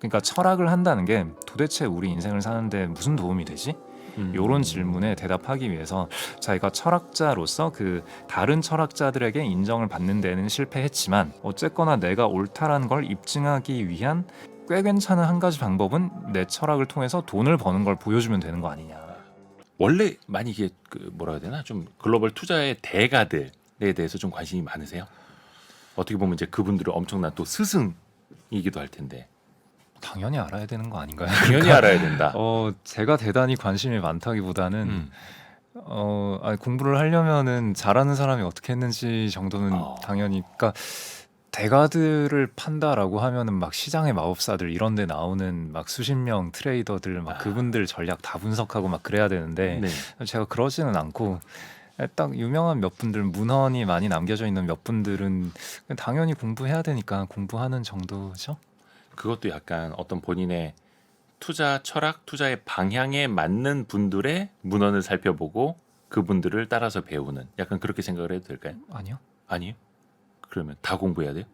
그러니까 철학을 한다는 게 도대체 우리 인생을 사는데 무슨 도움이 되지? 이런 질문에 대답하기 위해서 자기가 철학자로서 그 다른 철학자들에게 인정을 받는 데는 실패했지만 어쨌거나 내가 옳다라는 걸 입증하기 위한 꽤 괜찮은 한 가지 방법은 내 철학을 통해서 돈을 버는 걸 보여주면 되는 거 아니냐. 원래 많이 이게 뭐라 해야 되나 좀 글로벌 투자의 대가들에 대해서 좀 관심이 많으세요? 어떻게 보면 이제 그분들은 엄청난 또 스승이기도 할 텐데 당연히 알아야 되는 거 아닌가요? 당연히 알아야 된다. 제가 대단히 관심이 많다기보다는 아니, 공부를 하려면은 잘하는 사람이 어떻게 했는지 정도는 당연히, 그러니까 대가들을 판다라고 하면은 막 시장의 마법사들 이런 데 나오는 막 수십 명 트레이더들 막 그분들 전략 다 분석하고 막 그래야 되는데 네. 제가 그러지는 않고 딱 유명한 몇 분들, 문헌이 많이 남겨져 있는 몇 분들은 당연히 공부해야 되니까 공부하는 정도죠. 그것도 약간 어떤 본인의 투자 철학, 투자의 방향에 맞는 분들의 문헌을 살펴보고 그분들을 따라서 배우는 약간 그렇게 생각을 해도 될까요? 아니요. 아니요. 그러면 다 공부해야 돼요?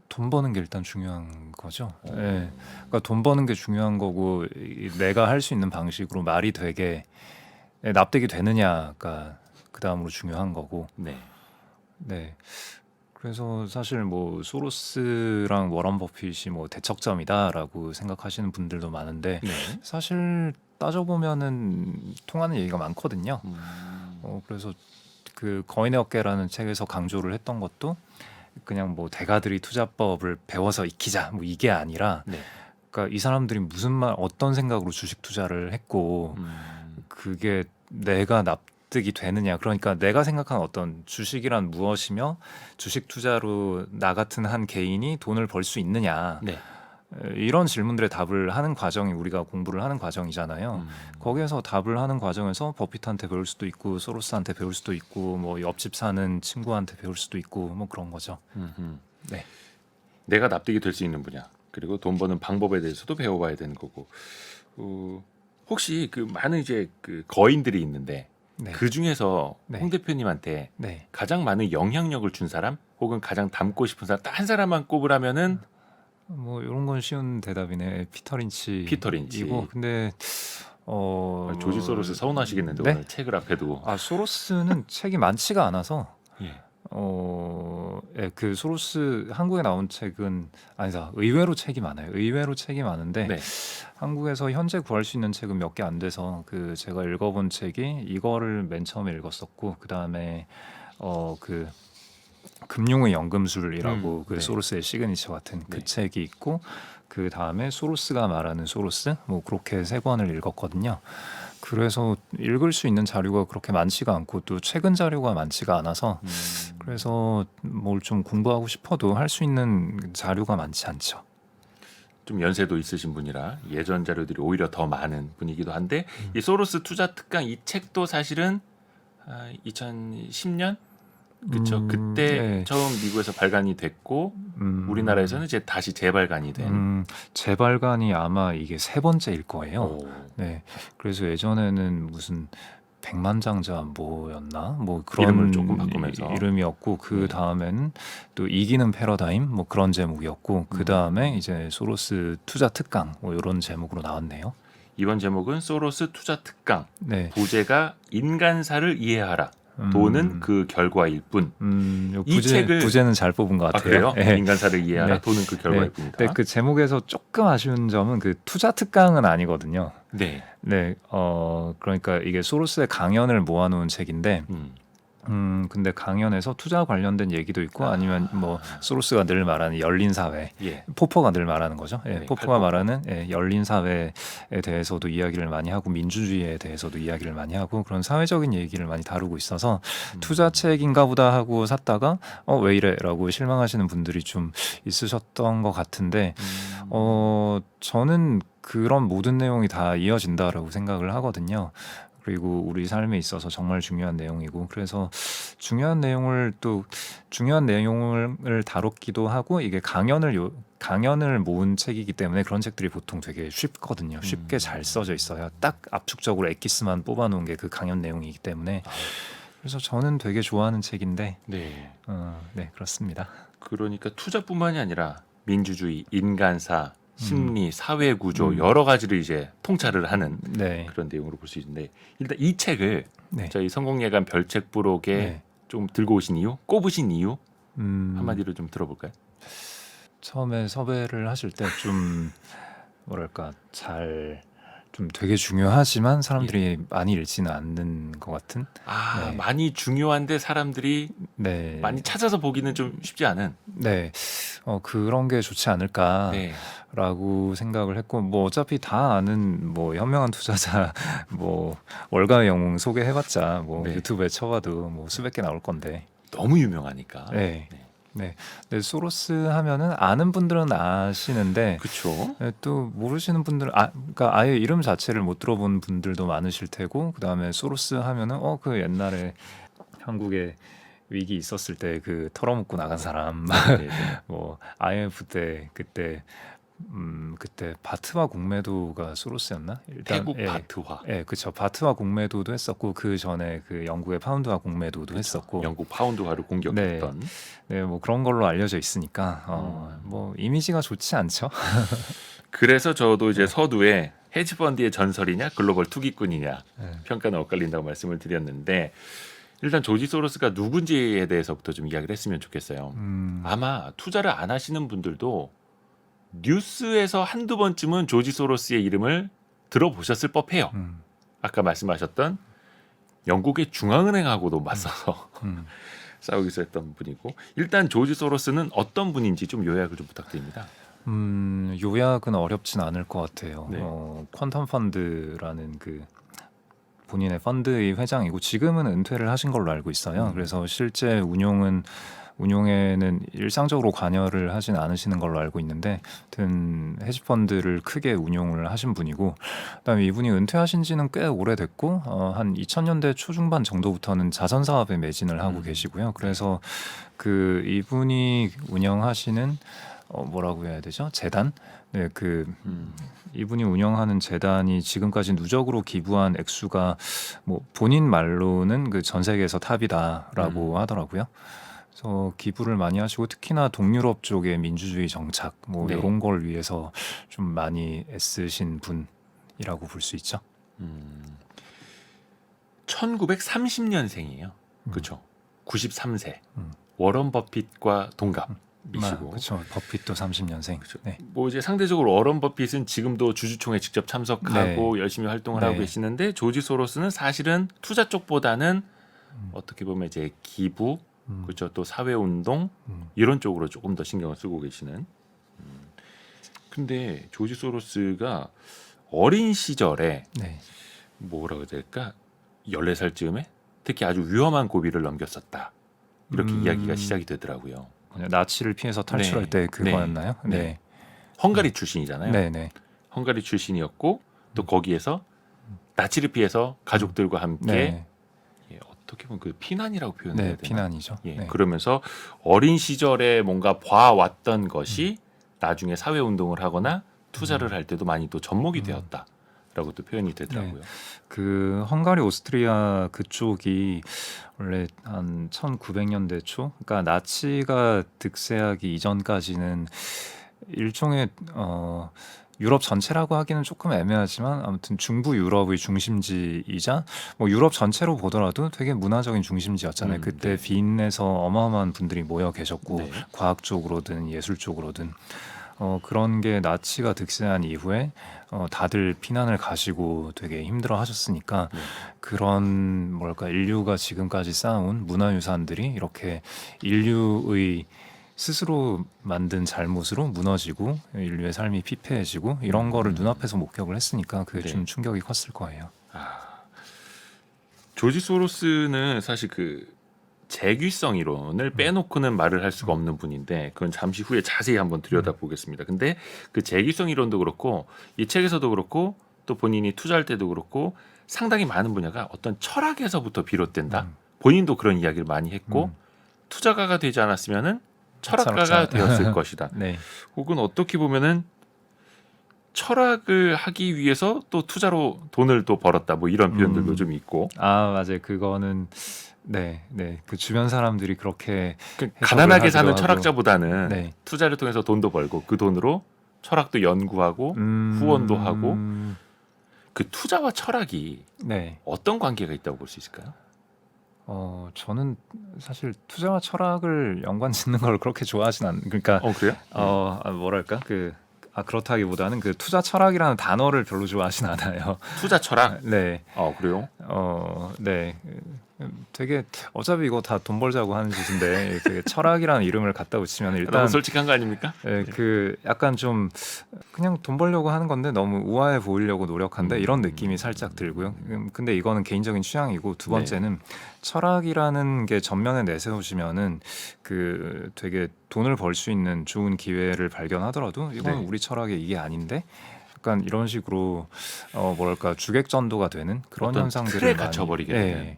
돈 버는 게 일단 중요한 거죠. 네. 그러니까 돈 버는 게 중요한 거고 내가 할 수 있는 방식으로 말이 되게 납득이 되느냐가 그 다음으로 중요한 거고. 네. 네. 그래서 사실 뭐 소로스랑 워런 버핏이 뭐 대척점이다라고 생각하시는 분들도 많은데 네. 사실 따져보면은 통하는 얘기가 많거든요. 그래서 그 거인의 어깨라는 책에서 강조를 했던 것도 그냥 뭐 대가들이 투자법을 배워서 익히자 뭐 이게 아니라 네. 그러니까 이 사람들이 무슨 말 어떤 생각으로 주식 투자를 했고 그게 내가 납득이 되느냐, 그러니까 내가 생각하는 어떤 주식이란 무엇이며 주식 투자로 나 같은 한 개인이 돈을 벌 수 있느냐, 네. 이런 질문들에 답을 하는 과정이 우리가 공부를 하는 과정이잖아요. 거기에서 답을 하는 과정에서 버핏한테 배울 수도 있고 소로스한테 배울 수도 있고 뭐 옆집 사는 친구한테 배울 수도 있고 뭐 그런 거죠. 네. 내가 납득이 될 수 있는 분야 그리고 돈 버는 방법에 대해서도 배워봐야 되는 거고 혹시 그 많은 이제 그 거인들이 있는데 네. 그 중에서 네. 홍 대표님한테 네. 가장 많은 영향력을 준 사람 혹은 가장 닮고 싶은 사람 딱 한 사람만 꼽으라면은 뭐 이런 건 쉬운 대답이네. 피터 린치. 피터 린치. 이고 근데 조지 소로스 서운하시겠는데 네? 오늘 책을 앞에 두고. 소로스는 책이 많지가 않아서 예. 그 소로스 한국에 나온 책은 아니다. 의외로 책이 많아요. 의외로 책이 많은데 네. 한국에서 현재 구할 수 있는 책은 몇 개 안 돼서 그 제가 읽어본 책이 이거를 맨 처음에 읽었었고 그 다음에 그 금융의 연금술이라고 그 네. 소로스의 시그니처 같은 그 네. 책이 있고 그 다음에 소로스가 말하는 소로스 뭐 그렇게 세 권을 읽었거든요. 그래서 읽을 수 있는 자료가 그렇게 많지가 않고 또 최근 자료가 많지가 않아서 그래서 뭘 좀 공부하고 싶어도 할 수 있는 자료가 많지 않죠. 좀 연세도 있으신 분이라 예전 자료들이 오히려 더 많은 분이기도 한데 이 소로스 투자 특강 이 책도 사실은 2010년 그렇죠. 그때 네. 처음 미국에서 발간이 됐고 우리나라에서는 이제 다시 재발간이 된. 재발간이 아마 이게 세 번째일 거예요. 오. 네. 그래서 예전에는 무슨 백만장자 뭐였나? 뭐 그런 이름을 조금 바꾸면서. 이름이었고 그 다음에는 또 이기는 패러다임 뭐 그런 제목이었고 그 다음에 이제 소로스 투자 특강 뭐 이런 제목으로 나왔네요. 이번 제목은 소로스 투자 특강. 네. 부제가 인간사를 이해하라. 돈은 그 결과일 뿐. 이 부제는 잘 뽑은 것 같아요. 그래요? 네. 인간사를 이해하라. 네. 돈은 그 결과일 네. 뿐이다. 네, 그 제목에서 조금 아쉬운 점은 그 투자 특강은 아니거든요. 네. 네, 그러니까 이게 소로스의 강연을 모아놓은 책인데, 근데 강연에서 투자 관련된 얘기도 있고 아니면 뭐 소로스가 늘 말하는 열린 사회, 예. 포퍼가 늘 말하는 거죠. 예, 네, 포퍼가 칼포퍼. 말하는 열린 사회에 대해서도 이야기를 많이 하고 민주주의에 대해서도 이야기를 많이 하고 그런 사회적인 얘기를 많이 다루고 있어서 투자 책인가 보다 하고 샀다가 왜 이래라고 실망하시는 분들이 좀 있으셨던 것 같은데 저는 그런 모든 내용이 다 이어진다라고 생각을 하거든요. 그리고 우리 삶에 있어서 정말 중요한 내용이고 그래서 중요한 내용을 다뤘기도 하고 이게 강연을 모은 책이기 때문에 그런 책들이 보통 되게 쉽거든요. 쉽게 잘 써져 있어요. 딱 압축적으로 엑기스만 뽑아놓은 게 그 강연 내용이기 때문에 그래서 저는 되게 좋아하는 책인데 네. 네 그렇습니다. 그러니까 투자뿐만이 아니라 민주주의, 인간사 심리, 사회 구조 음. 여러 가지를 이제 통찰을 하는 네. 그런 내용으로 볼 수 있는데 일단 이 책을 네. 저희 성공예감 별책 부록에 네. 좀 들고 오신 이유, 꼽으신 이유 음, 한마디로 좀 들어볼까요? 처음에 섭외를 하실 때 좀 뭐랄까 좀 되게 중요하지만 사람들이 많이 읽지는 않는 것 같은. 아 네. 많이 중요한데 사람들이 네. 많이 찾아서 보기는 좀 쉽지 않은. 네. 그런 게 좋지 않을까. 네. 라고 생각을 했고 뭐 어차피 다 아는 뭐 현명한 투자자 뭐 월가의 영웅 소개해봤자 뭐 네. 유튜브에 쳐봐도 뭐 수백 개 나올 건데 너무 유명하니까. 네. 네. 네. 근데 소로스 하면은 아는 분들은 아시는데 그렇죠. 또 모르시는 분들 그러니까 아예 이름 자체를 못 들어본 분들도 많으실 테고 그다음에 소로스 하면은 그 옛날에 한국에 위기 있었을 때 그 털어먹고 나간 사람 네, 네. 뭐 IMF 때 그때 바트와 공매도가 소로스였나? 태국 예, 바트화. 예, 그쵸. 바트와 공매도도 했었고 그 전에 그 영국의 파운드와 공매도도 했었고, 영국 파운드화를 공격했던. 네, 뭐 그런 걸로 알려져 있으니까 뭐 이미지가 좋지 않죠. 그래서 저도 이제 네. 서두에 헤지펀드의 전설이냐 글로벌 투기꾼이냐 네. 평가는 엇갈린다고 말씀을 드렸는데 일단 조지 소로스가 누군지에 대해서부터 좀 이야기를 했으면 좋겠어요. 아마 투자를 안 하시는 분들도 뉴스에서 한두 번쯤은 조지 소로스의 이름을 들어보셨을 법해요. 음, 아까 말씀하셨던 영국의 중앙은행하고도 맞서서 음. 싸우기도 했던 분이고 일단 조지 소로스는 어떤 분인지 좀 요약을 좀 부탁드립니다. 요약은 어렵진 않을 것 같아요. 네. 퀀텀 펀드라는 그 본인의 펀드의 회장이고 지금은 은퇴를 하신 걸로 알고 있어요. 그래서 실제 운용에는 일상적으로 관여를 하진 않으시는 걸로 알고 있는데, 하여튼 헤지펀드를 크게 운용을 하신 분이고, 그다음에 이분이 은퇴하신 지는 꽤 오래됐고, 한 2000년대 초중반 정도부터는 자선 사업에 매진을 하고 계시고요. 그래서 그 이분이 운영하시는 뭐라고 해야 되죠? 재단? 네, 이분이 운영하는 재단이 지금까지 누적으로 기부한 액수가 뭐 본인 말로는 그 전 세계에서 탑이다라고 하더라고요. 그래서 기부를 많이 하시고 특히나 동유럽 쪽의 민주주의 정착 뭐 네. 이런 걸 위해서 좀 많이 애쓰신 분이라고 볼 수 있죠. 1930년생이에요. 그렇죠. 93세. 음. 워런 버핏과 동갑이시고. 그렇죠. 버핏도 30년생. 그렇죠. 네. 뭐 이제 상대적으로 워런 버핏은 지금도 주주총회 직접 참석하고 열심히 활동을 네. 하고 계시는데 조지 소로스는 사실은 투자 쪽보다는 어떻게 보면 이제 기부, 그렇죠. 또 사회 운동 이런 쪽으로 조금 더 신경을 쓰고 계시는. 근데 조지 소로스가 어린 시절에 네. 뭐라고 해야 될까? 14살쯤에 특히 아주 위험한 고비를 넘겼었다. 이렇게 이야기가 시작이 되더라고요. 나치를 피해서 탈출할 네. 때 그거였나요? 네. 네. 헝가리 출신이잖아요. 네, 네. 헝가리 출신이었고 또 거기에서 나치를 피해서 가족들과 함께 네. 예, 어떻게 보면 그 피난이라고 표현해야 네, 되나? 피난이죠. 예, 네. 그러면서 어린 시절에 뭔가 봐왔던 것이 나중에 사회 운동을 하거나 투자를 할 때도 많이 또 접목이 되었다라고 또 표현이 되더라고요. 그 헝가리 오스트리아 그쪽이 원래 한 1900년대 초, 그러니까 나치가 득세하기 이전까지는 일종의 유럽 전체라고 하기는 조금 애매하지만 아무튼 중부 유럽의 중심지이자 뭐 유럽 전체로 보더라도 되게 문화적인 중심지였잖아요. 그때 네. 빈에서 어마어마한 분들이 모여 계셨고 네. 과학 쪽으로든 예술 쪽으로든 그런 게 나치가 득세한 이후에 다들 피난을 가시고 되게 힘들어 하셨으니까 그런 뭐랄까 인류가 지금까지 쌓아온 문화유산들이 이렇게 인류의 스스로 만든 잘못으로 무너지고 인류의 삶이 피폐해지고 이런 거를 눈앞에서 목격을 했으니까 그게 네. 좀 충격이 컸을 거예요. 조지 소로스는 사실 그 재귀성 이론을 빼놓고는 말을 할 수가 없는 분인데 그건 잠시 후에 자세히 한번 들여다보겠습니다. 근데 그 재귀성 이론도 그렇고 이 책에서도 그렇고 또 본인이 투자할 때도 그렇고 상당히 많은 분야가 어떤 철학에서부터 비롯된다. 본인도 그런 이야기를 많이 했고 투자가가 되지 않았으면은 철학가가 철학자. 되었을 것이다. 네. 혹은 어떻게 보면은 철학을 하기 위해서 또 투자로 돈을 또 벌었다. 뭐 이런 표현들도 좀 있고. 맞아요. 그거는 네. 그 주변 사람들이 그렇게 가난하게 하기도 사는 하고. 철학자보다는 네. 투자를 통해서 돈도 벌고 그 돈으로 철학도 연구하고 후원도 하고 그 투자와 철학이 네. 어떤 관계가 있다고 볼 수 있을까요? 저는 사실 투자와 철학을 연관 짓는 걸 그렇게 좋아하진 않. 그러니까 그래요? 뭐랄까 그렇다기보다는 그 투자 철학이라는 단어를 별로 좋아하진 않아요. 투자 철학? 네. 그래요? 네. 되게 어차피 이거 다 돈 벌자고 하는 짓인데 그 철학이라는 이름을 갖다 붙이면 일단 너무 솔직한 거 아닙니까? 그 약간 좀 그냥 돈 벌려고 하는 건데 너무 우아해 보이려고 노력한다 이런 느낌이 살짝 들고요. 근데 이거는 개인적인 취향이고 두 번째는 철학이라는 게 전면에 내세우시면은 그 되게 돈을 벌 수 있는 좋은 기회를 발견하더라도 이건 네. 우리 철학에 이게 아닌데 약간 이런 식으로 뭐랄까 주객전도가 되는 그런 어떤 현상들을 틀에 많이 갇혀버리게 네. 되는.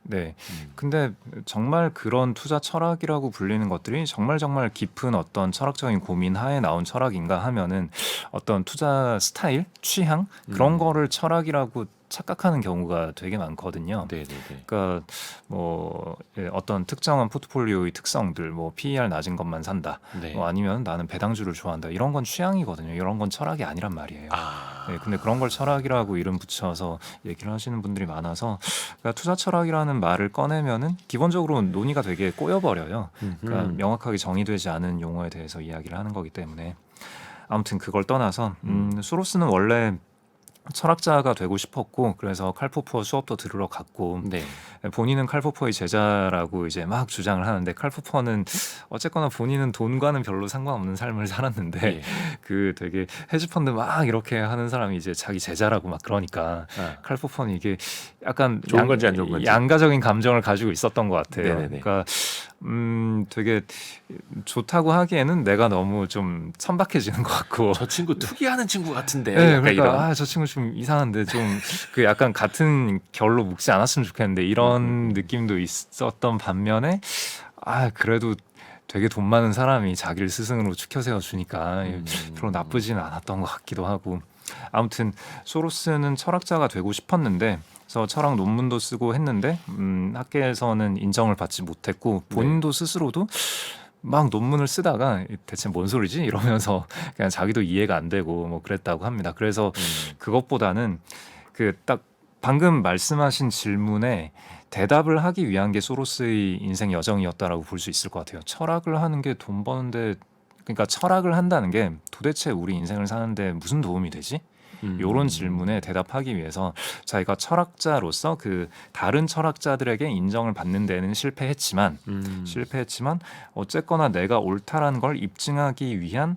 네. 근데 정말 그런 투자 철학이라고 불리는 것들이 정말 깊은 어떤 철학적인 고민 하에 나온 철학인가 하면은 어떤 투자 스타일, 취향 그런 거를 철학이라고 착각하는 경우가 되게 많거든요. 네네네. 그러니까 뭐 어떤 특정한 포트폴리오의 특성들, 뭐 PER 낮은 것만 산다, 네. 뭐 아니면 나는 배당주를 좋아한다 이런 건 취향이거든요. 이런 건 철학이 아니란 말이에요. 네, 근데 그런 걸 철학이라고 이름 붙여서 얘기를 하시는 분들이 많아서 그러니까 투자 철학이라는 말을 꺼내면은 기본적으로 논의가 되게 꼬여버려요. 그러니까 명확하게 정의되지 않은 용어에 대해서 이야기를 하는 거기 때문에 아무튼 그걸 떠나서 소로스는 원래 철학자가 되고 싶었고 그래서 칼포퍼 수업도 들으러 갔고 네. 본인은 칼포퍼의 제자라고 이제 막 주장을 하는데 칼포퍼는 어쨌거나 본인은 돈과는 별로 상관없는 삶을 살았는데 네. 그 되게 헤지펀드 막 이렇게 하는 사람이 이제 자기 제자라고 막 그러니까 칼포퍼는 이게 약간 좋은 건지 안 좋은 건지. 양가적인 감정을 가지고 있었던 것 같아요. 네네네. 그러니까 되게 좋다고 하기에는 내가 너무 좀 천박해지는 것 같고 저 친구 투기하는 친구 같은데. 네, 약간 이런. 그러니까 저 친구 좀 이상한데 좀 그 약간 같은 결로 묶지 않았으면 좋겠는데 이런 느낌도 있었던 반면에 그래도 되게 돈 많은 사람이 자기를 스승으로 추켜 세워 주니까 별로 나쁘지는 않았던 것 같기도 하고 아무튼 소로스는 철학자가 되고 싶었는데 그래서 철학 논문도 쓰고 했는데 학계에서는 인정을 받지 못했고 본인도 스스로도 막 논문을 쓰다가 대체 뭔 소리지 이러면서 그냥 자기도 이해가 안 되고 뭐 그랬다고 합니다. 그래서 그것보다는 그 딱 방금 말씀하신 질문에 대답을 하기 위한 게 소로스의 인생 여정이었다라고 볼 수 있을 것 같아요. 철학을 하는 게 돈 버는데 그러니까 철학을 한다는 게 도대체 우리 인생을 사는데 무슨 도움이 되지? 이런 질문에 대답하기 위해서 자기가 철학자로서 그 다른 철학자들에게 인정을 받는 데는 실패했지만 어쨌거나 내가 옳다라는 걸 입증하기 위한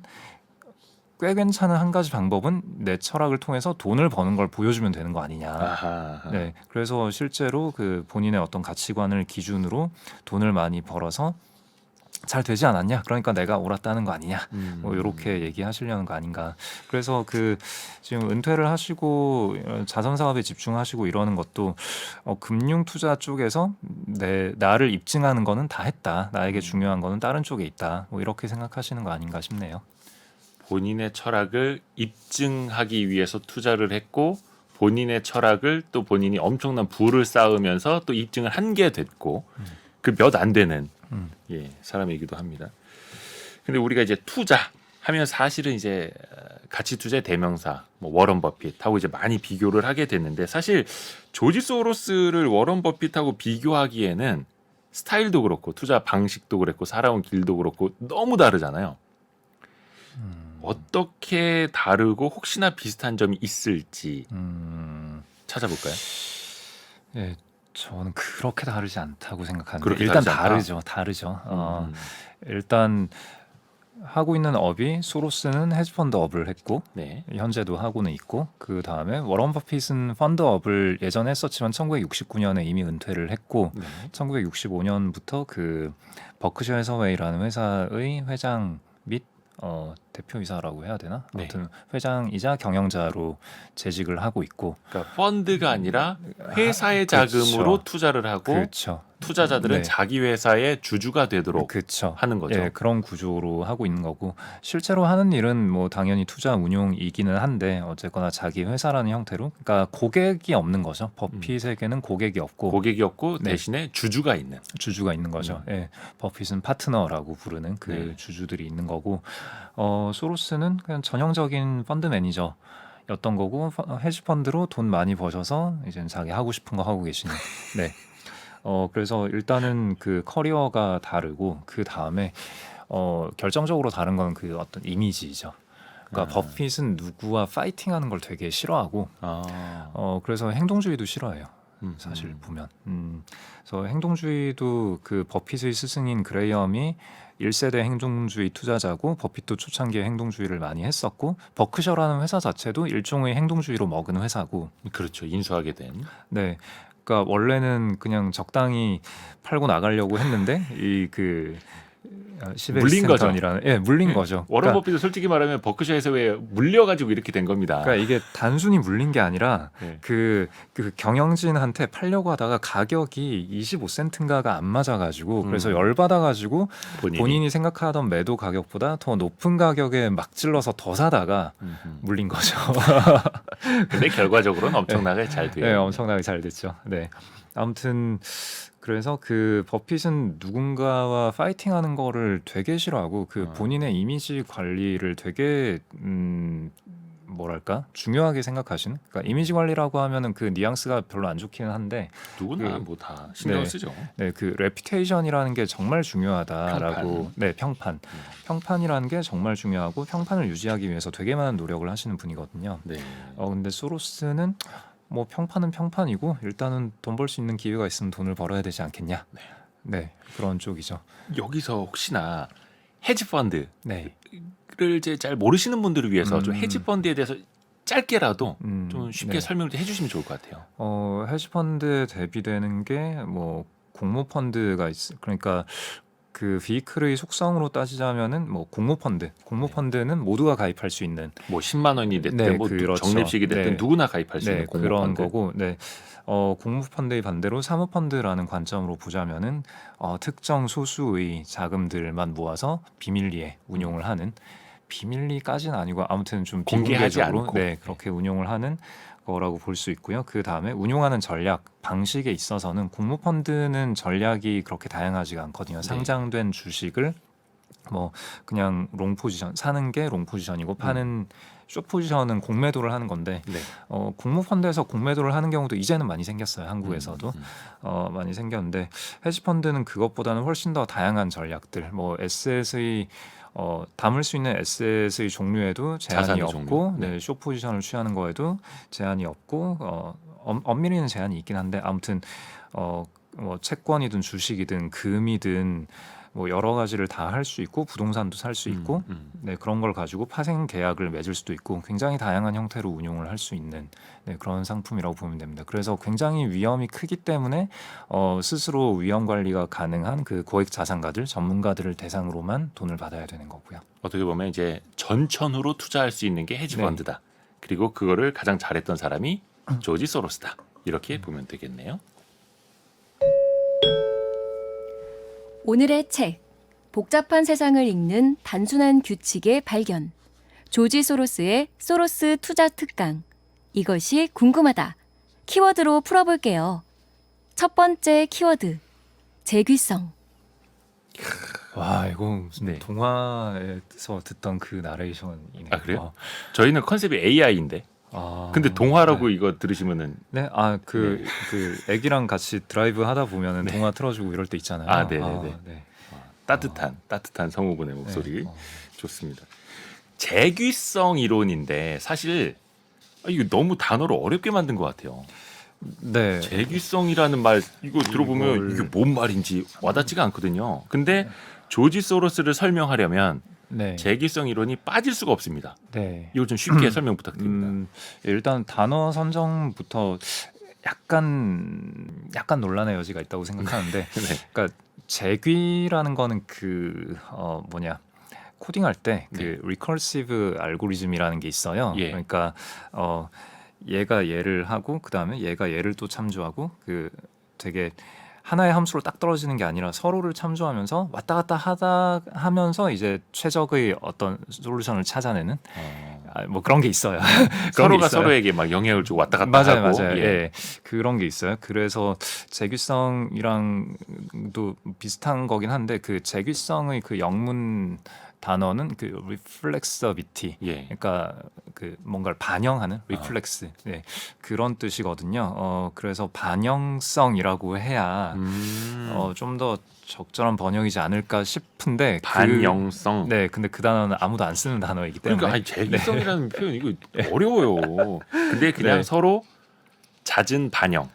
꽤 괜찮은 한 가지 방법은 내 철학을 통해서 돈을 버는 걸 보여주면 되는 거 아니냐. 아하. 네, 그래서 실제로 그 본인의 어떤 가치관을 기준으로 돈을 많이 벌어서 잘 되지 않았냐? 그러니까 내가 옳았다는 거 아니냐? 뭐 이렇게 얘기하시려는 거 아닌가? 그래서 그 지금 은퇴를 하시고 자선 사업에 집중하시고 이러는 것도 금융 투자 쪽에서 나를 입증하는 거는 다 했다. 나에게 중요한 거는 다른 쪽에 있다. 뭐 이렇게 생각하시는 거 아닌가 싶네요. 본인의 철학을 입증하기 위해서 투자를 했고 본인의 철학을 또 본인이 엄청난 부를 쌓으면서 또 입증을 한 게 됐고 그 몇 안 되는 사람이기도 합니다. 근데 우리가 이제 투자 하면 사실은 이제 가치 투자의 대명사 뭐 워런 버핏하고 이제 많이 비교를 하게 됐는데 사실 조지 소로스를 워런 버핏하고 비교하기에는 스타일도 그렇고 투자 방식도 그렇고 살아온 길도 그렇고 너무 다르잖아요. 어떻게 다르고 혹시나 비슷한 점이 있을지 찾아볼까요? 예, 저는 그렇게 다르지 않다고 생각하는데 그렇게 일단 다르지 않다? 다르죠. 일단 하고 있는 업이 소로스는 헤지펀드 업을 했고 네. 현재도 하고는 있고 그 다음에 워런 버핏은 펀드 업을 예전에 했었지만 1969년에 이미 은퇴를 했고 1965년부터 그 버크셔 해서웨이라는 회사의 회장 및 대표이사라고 해야 되나? 아무튼 회장이자 경영자로 재직을 하고 있고 그러니까 펀드가 아니라 회사의 자금으로 투자를 하고 그렇죠. 투자자들은 자기 회사의 주주가 되도록 그렇죠. 하는 거죠. 예, 그런 구조로 하고 있는 거고 실제로 하는 일은 뭐 당연히 투자 운용이기는 한데 어쨌거나 자기 회사라는 형태로 그러니까 고객이 없는 거죠. 버핏에게는 고객이 없고 고객이 없고 대신에 주주가 있는 주주가 있는 거죠. 예, 버핏은 파트너라고 부르는 그 주주들이 있는 거고 소로스는 그냥 전형적인 펀드 매니저였던 거고 헤지 펀드로 돈 많이 버셔서 이제 자기 하고 싶은 거 하고 계시는. 네. 그래서 일단은 그 커리어가 다르고 그 다음에 결정적으로 다른 건 그 어떤 이미지죠. 그러니까 버핏은 누구와 파이팅하는 걸 되게 싫어하고 그래서 행동주의도 싫어해요. 사실 보면. 그래서 행동주의도 그 버핏의 스승인 그레이엄이 1세대 행동주의 투자자고 버핏도 초창기에 행동주의를 많이 했었고 버크셔라는 회사 자체도 일종의 행동주의로 먹은 회사고. 그렇죠. 인수하게 된. 네. 그러니까 원래는 그냥 적당히 팔고 나가려고 했는데 이 물린 거죠. 스탠턴이라는 물린 거죠. 워런 버핏도 솔직히 말하면 버크셔에서 왜 물려가지고 이렇게 된 겁니다. 그러니까 이게 단순히 물린 게 아니라 네. 그 경영진한테 팔려고 하다가 가격이 25센트인가가 안 맞아가지고 그래서 열받아가지고 본인이 생각하던 매도 가격보다 더 높은 가격에 막 질러서 더 사다가 물린 거죠. 근데 결과적으로는 엄청나게 잘 돼요. 네, 엄청나게 잘 됐죠. 네. 아무튼 그래서 그 버핏은 누군가와 파이팅하는 거를 되게 싫어하고 그 본인의 이미지 관리를 되게 뭐랄까 중요하게 생각하시는. 그러니까 이미지 관리라고 하면은 그 뉘앙스가 별로 안 좋기는 한데 누구나 뭐 다 신경 쓰죠. 네, 그 레퓨테이션이라는 게 정말 중요하다라고. 네, 평판이라는 게 정말 중요하고 평판을 유지하기 위해서 되게 많은 노력을 하시는 분이거든요. 네. 근데 소로스는 뭐 평판은 평판이고 일단은 돈 벌 수 있는 기회가 있으면 돈을 벌어야 되지 않겠냐. 네, 그런 쪽이죠. 여기서 혹시나 헤지 펀드를 네, 이제 잘 모르시는 분들을 위해서 좀 헤지 펀드에 대해서 짧게라도 좀 쉽게 네. 설명을 해주시면 좋을 것 같아요. 헤지펀드에 대비되는 게 뭐 공모펀드가 그러니까 그 비클의 속성으로 따지자면은 뭐 공모펀드는 모두가 가입할 수 있는 뭐 10만 원이 됐든 네, 뭐 그렇죠. 적립식이 됐든 네. 누구나 가입할 수 있는 그런 공모펀드. 거고. 네. 공모펀드의 반대로 사모펀드라는 관점으로 보자면은 특정 소수의 자금들만 모아서 비밀리에 운용을 하는, 비밀리까지는 아니고 아무튼 좀 공개하지 비공개적으로 않고. 네, 그렇게 운용을 하는 거라고 볼 수 있고요. 그 다음에 운용하는 전략 방식에 있어서는 공모펀드는 전략이 그렇게 다양하지가 않거든요. 상장된 주식을 뭐 그냥 롱 포지션 사는 게 롱 포지션이고 파는 숏 포지션은 공매도를 하는 건데 공모펀드에서 공매도를 하는 경우도 이제는 많이 생겼어요. 한국에서도 많이 생겼는데 헤지펀드는 그것보다는 훨씬 더 다양한 전략들, 뭐 에셋의 담을 수 있는 에셋의 종류에도 제한이 자산의 없고, 종류. 네, 숏 포지션을 취하는 거에도 제한이 없고, 엄밀히는 제한이 있긴 한데 아무튼 뭐 채권이든 주식이든 금이든 뭐 여러 가지를 다 할 수 있고 부동산도 살 수 있고 네, 그런 걸 가지고 파생 계약을 맺을 수도 있고 굉장히 다양한 형태로 운용을 할 수 있는 네, 그런 상품이라고 보면 됩니다. 그래서 굉장히 위험이 크기 때문에 스스로 위험 관리가 가능한 그 고액 자산가들, 전문가들을 대상으로만 돈을 받아야 되는 거고요. 어떻게 보면 이제 전천후로 투자할 수 있는 게 헤지 네. 펀드다. 그리고 그거를 가장 잘했던 사람이 조지 소로스다. 이렇게 보면 되겠네요. 오늘의 책, 복잡한 세상을 읽는 단순한 규칙의 발견. 조지 소로스의 소로스 투자 특강. 이것이 궁금하다. 키워드로 풀어볼게요. 첫 번째 키워드, 재귀성. 와, 이거 무슨 네. 동화에서 듣던 그 나레이션이네요. 아, 그래요? 저희는 컨셉이 AI인데. 근데 동화라고 이거 들으시면은 네, 그 애기랑 같이 드라이브 하다 보면은 동화 틀어주고 이럴 때 있잖아요. 아, 네네네. 네. 따뜻한 성우분의 목소리. 네. 좋습니다. 재귀성 이론인데 사실 이거 너무 단어를 어렵게 만든 것 같아요. 네. 재귀성이라는 말 이거 들어보면 이게 뭔 말인지 와닿지가 않거든요. 근데 조지 소로스를 설명하려면 네. 재귀성 이론이 빠질 수가 없습니다. 네. 이거 좀 쉽게 설명 부탁드립니다. 일단 단어 선정부터 약간 논란의 여지가 있다고 생각하는데, 네. 그러니까 재귀라는 거는 코딩할 때 그 리커시브 알고리즘이라는 게 있어요. 예. 그러니까 얘가 얘를 하고 그 다음에 얘가 얘를 또 참조하고 그 되게 하나의 함수로 딱 떨어지는 게 아니라 서로를 참조하면서 왔다 갔다 하면서 이제 최적의 어떤 솔루션을 찾아내는 뭐 그런 게 있어요. 서로가 서로에게 막 영향을 주고 왔다 갔다 맞아요, 하고. 맞아요. 예. 예, 그런 게 있어요. 그래서 재귀성이랑도 비슷한 거긴 한데 그 재귀성의 그 영문 단어는 그 reflexivity, 예. 그러니까 그 뭔가를 반영하는 reflex, 네, 그런 뜻이거든요. 그래서 반영성이라고 해야 좀 더 적절한 번역이지 않을까 싶은데 반영성. 네, 근데 그 단어는 아무도 안 쓰는 단어이기 때문에 그러니까 아니 재기성이라는 표현 이거 어려워요. 근데 그냥 네. 서로 잦은 반영,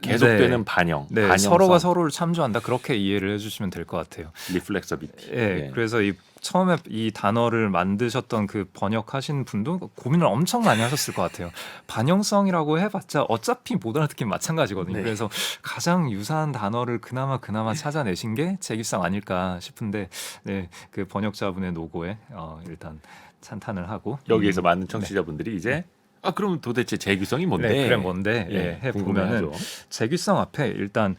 계속되는 반영, 네, 반영성, 서로가 서로를 참조한다 그렇게 이해를 해주시면 될 것 같아요. reflexivity. 예, 그래서 이 처음에 이 단어를 만드셨던 그 번역하신 분도 고민을 엄청 많이 하셨을 것 같아요. 반영성이라고 해봤자 어차피 못 알아듣긴 마찬가지거든요. 네. 그래서 가장 유사한 단어를 그나마 찾아내신 게 재기성 아닐까 싶은데, 네, 그 번역자분의 노고에 일단 찬탄을 하고 여기에서 많은 청취자분들이 이제 그럼 도대체 재규성이 뭔데? 네, 그래 뭔데? 예, 해 보면은 궁금해하죠. 재규성 앞에 일단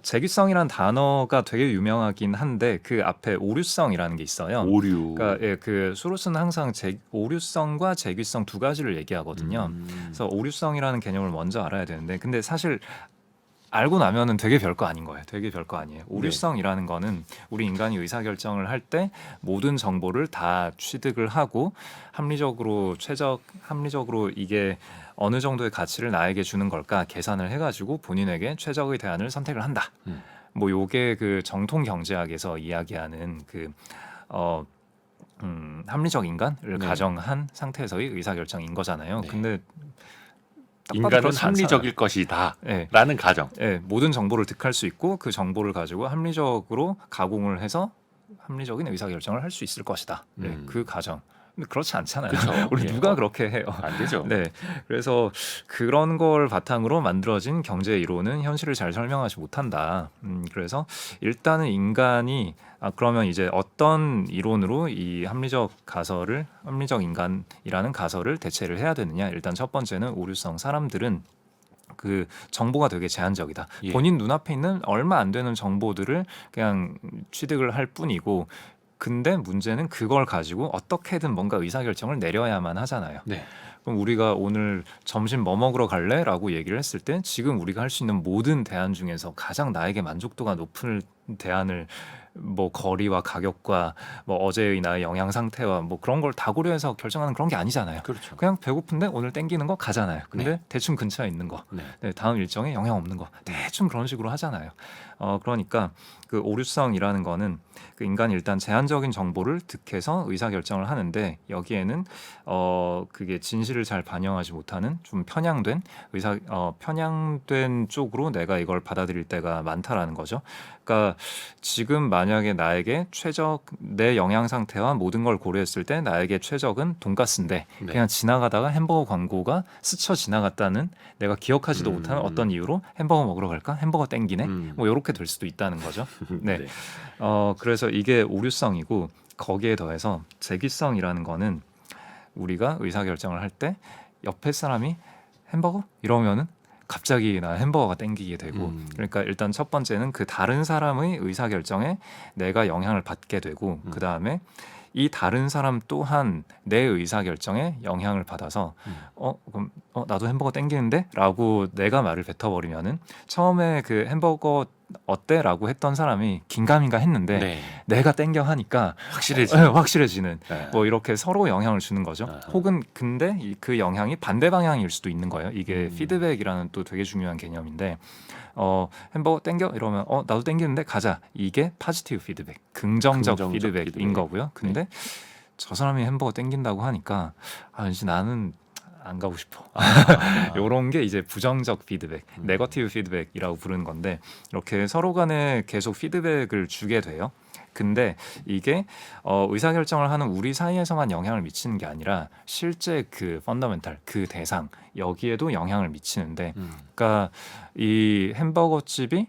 재규성이란 단어가 되게 유명하긴 한데 그 앞에 오류성이라는 게 있어요. 오류. 그러니까 그 수로스는 항상 오류성과 재규성 두 가지를 얘기하거든요. 그래서 오류성이라는 개념을 먼저 알아야 되는데, 근데 사실 알고 나면은 되게 별거 아닌 거예요. 되게 별거 아니에요. 오류성이라는 거는 우리 인간이 의사결정을 할 때 모든 정보를 다 취득을 하고 합리적으로 이게 어느 정도의 가치를 나에게 주는 걸까 계산을 해가지고 본인에게 최적의 대안을 선택을 한다. 뭐 요게 그 정통 경제학에서 이야기하는 그 합리적 인간을 네. 가정한 상태에서의 의사결정인 거잖아요. 네. 근데 딱 봐도 인간은 그렇지 합리적일 것이다. 네. 라는 가정. 예, 모든 정보를 득할 수 있고 그 정보를 가지고 합리적으로 가공을 해서 합리적인 의사결정을 할 수 있을 것이다. 네, 그 가정. 근데 그렇지 않잖아요. 그쵸. 우리 예. 누가 그렇게 해요? 안 되죠. 네, 그래서 그런 걸 바탕으로 만들어진 경제 이론은 현실을 잘 설명하지 못한다. 그래서 일단은 인간이 그러면 이제 어떤 이론으로 이 합리적 인간이라는 가설을 대체를 해야 되느냐? 일단 첫 번째는 오류성. 사람들은 그 정보가 되게 제한적이다. 예. 본인 눈앞에 있는 얼마 안 되는 정보들을 그냥 취득을 할 뿐이고, 근데 문제는 그걸 가지고 어떻게든 뭔가 의사결정을 내려야만 하잖아요. 네. 그럼 우리가 오늘 점심 뭐 먹으러 갈래? 라고 얘기를 했을 때 지금 우리가 할 수 있는 모든 대안 중에서 가장 나에게 만족도가 높은 대안을 뭐 거리와 가격과 뭐 어제의 나의 영양 상태와 뭐 그런 걸 다 고려해서 결정하는 그런 게 아니잖아요. 그렇죠. 그냥 배고픈데 오늘 땡기는 거 가잖아요. 근데 네. 대충 근처에 있는 거, 네. 네, 다음 일정에 영향 없는 거 대충 그런 식으로 하잖아요. 그러니까 그 오류성이라는 거는 그 인간이 일단 제한적인 정보를 득해서 의사결정을 하는데, 여기에는 그게 진실을 잘 반영하지 못하는 좀 편향된 편향된 쪽으로 내가 이걸 받아들일 때가 많다라는 거죠. 그러니까 지금 만약에 나에게 내 영양 상태와 모든 걸 고려했을 때 나에게 최적은 돈가스인데 네. 그냥 지나가다가 햄버거 광고가 스쳐 지나갔다는, 내가 기억하지도 못하는 어떤 이유로 햄버거 먹으러 갈까? 햄버거 땡기네? 뭐 이렇게 될 수도 있다는 거죠. 네. 네. 그래서 이게 오류성이고, 거기에 더해서 재기성이라는 거는 우리가 의사결정을 할 때 옆에 사람이 햄버거? 이러면은 갑자기 나 햄버거가 땡기게 되고, 그러니까 일단 첫 번째는 그 다른 사람의 의사결정에 내가 영향을 받게 되고, 그 다음에 이 다른 사람 또한 내 의사결정에 영향을 받아서 그럼 나도 햄버거 땡기는데? 라고 내가 말을 뱉어버리면은 처음에 그 햄버거 어때? 라고 했던 사람이 긴가민가 했는데 네. 내가 땡겨 하니까 확실해지는 네. 뭐 이렇게 서로 영향을 주는 거죠. 혹은 근데 그 영향이 반대 방향일 수도 있는 거예요. 이게 피드백이라는 또 되게 중요한 개념인데, 햄버거 땡겨? 이러면 나도 땡기는데 가자. 이게 포지티브 피드백, 긍정적 피드백인 피드백. 거고요. 근데 저 사람이 햄버거 땡긴다고 하니까 왠지 나는 안 가고 싶어. 이런 게 이제 부정적 피드백, 네거티브 피드백이라고 부르는 건데, 이렇게 서로 간에 계속 피드백을 주게 돼요. 근데 이게 의사결정을 하는 우리 사이에서만 영향을 미치는 게 아니라 실제 그 펀더멘탈, 그 대상, 여기에도 영향을 미치는데, 그러니까 이 햄버거집이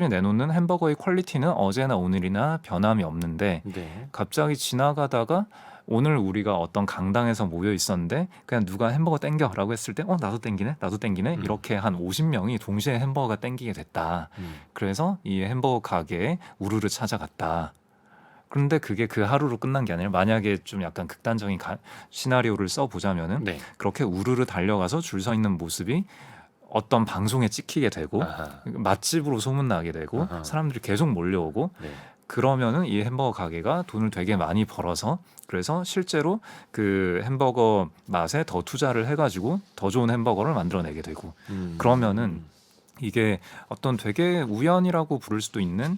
내놓는 햄버거의 퀄리티는 어제나 오늘이나 변함이 없는데, 네. 갑자기 지나가다가 오늘 우리가 어떤 강당에서 모여 있었는데 그냥 누가 햄버거 땡겨라고 했을 때 나도 땡기네 이렇게 한 50명이 동시에 햄버거가 땡기게 됐다. 그래서 이 햄버거 가게에 우르르 찾아갔다. 그런데 그게 그 하루로 끝난 게 아니라, 만약에 좀 약간 극단적인 시나리오를 써보자면은 네. 그렇게 우르르 달려가서 줄 서 있는 모습이 어떤 방송에 찍히게 되고 아하. 맛집으로 소문나게 되고 아하. 사람들이 계속 몰려오고, 네. 그러면은 이 햄버거 가게가 돈을 되게 많이 벌어서 그래서 실제로 그 햄버거 맛에 더 투자를 해가지고 더 좋은 햄버거를 만들어내게 되고 그러면은 이게 어떤 되게 우연이라고 부를 수도 있는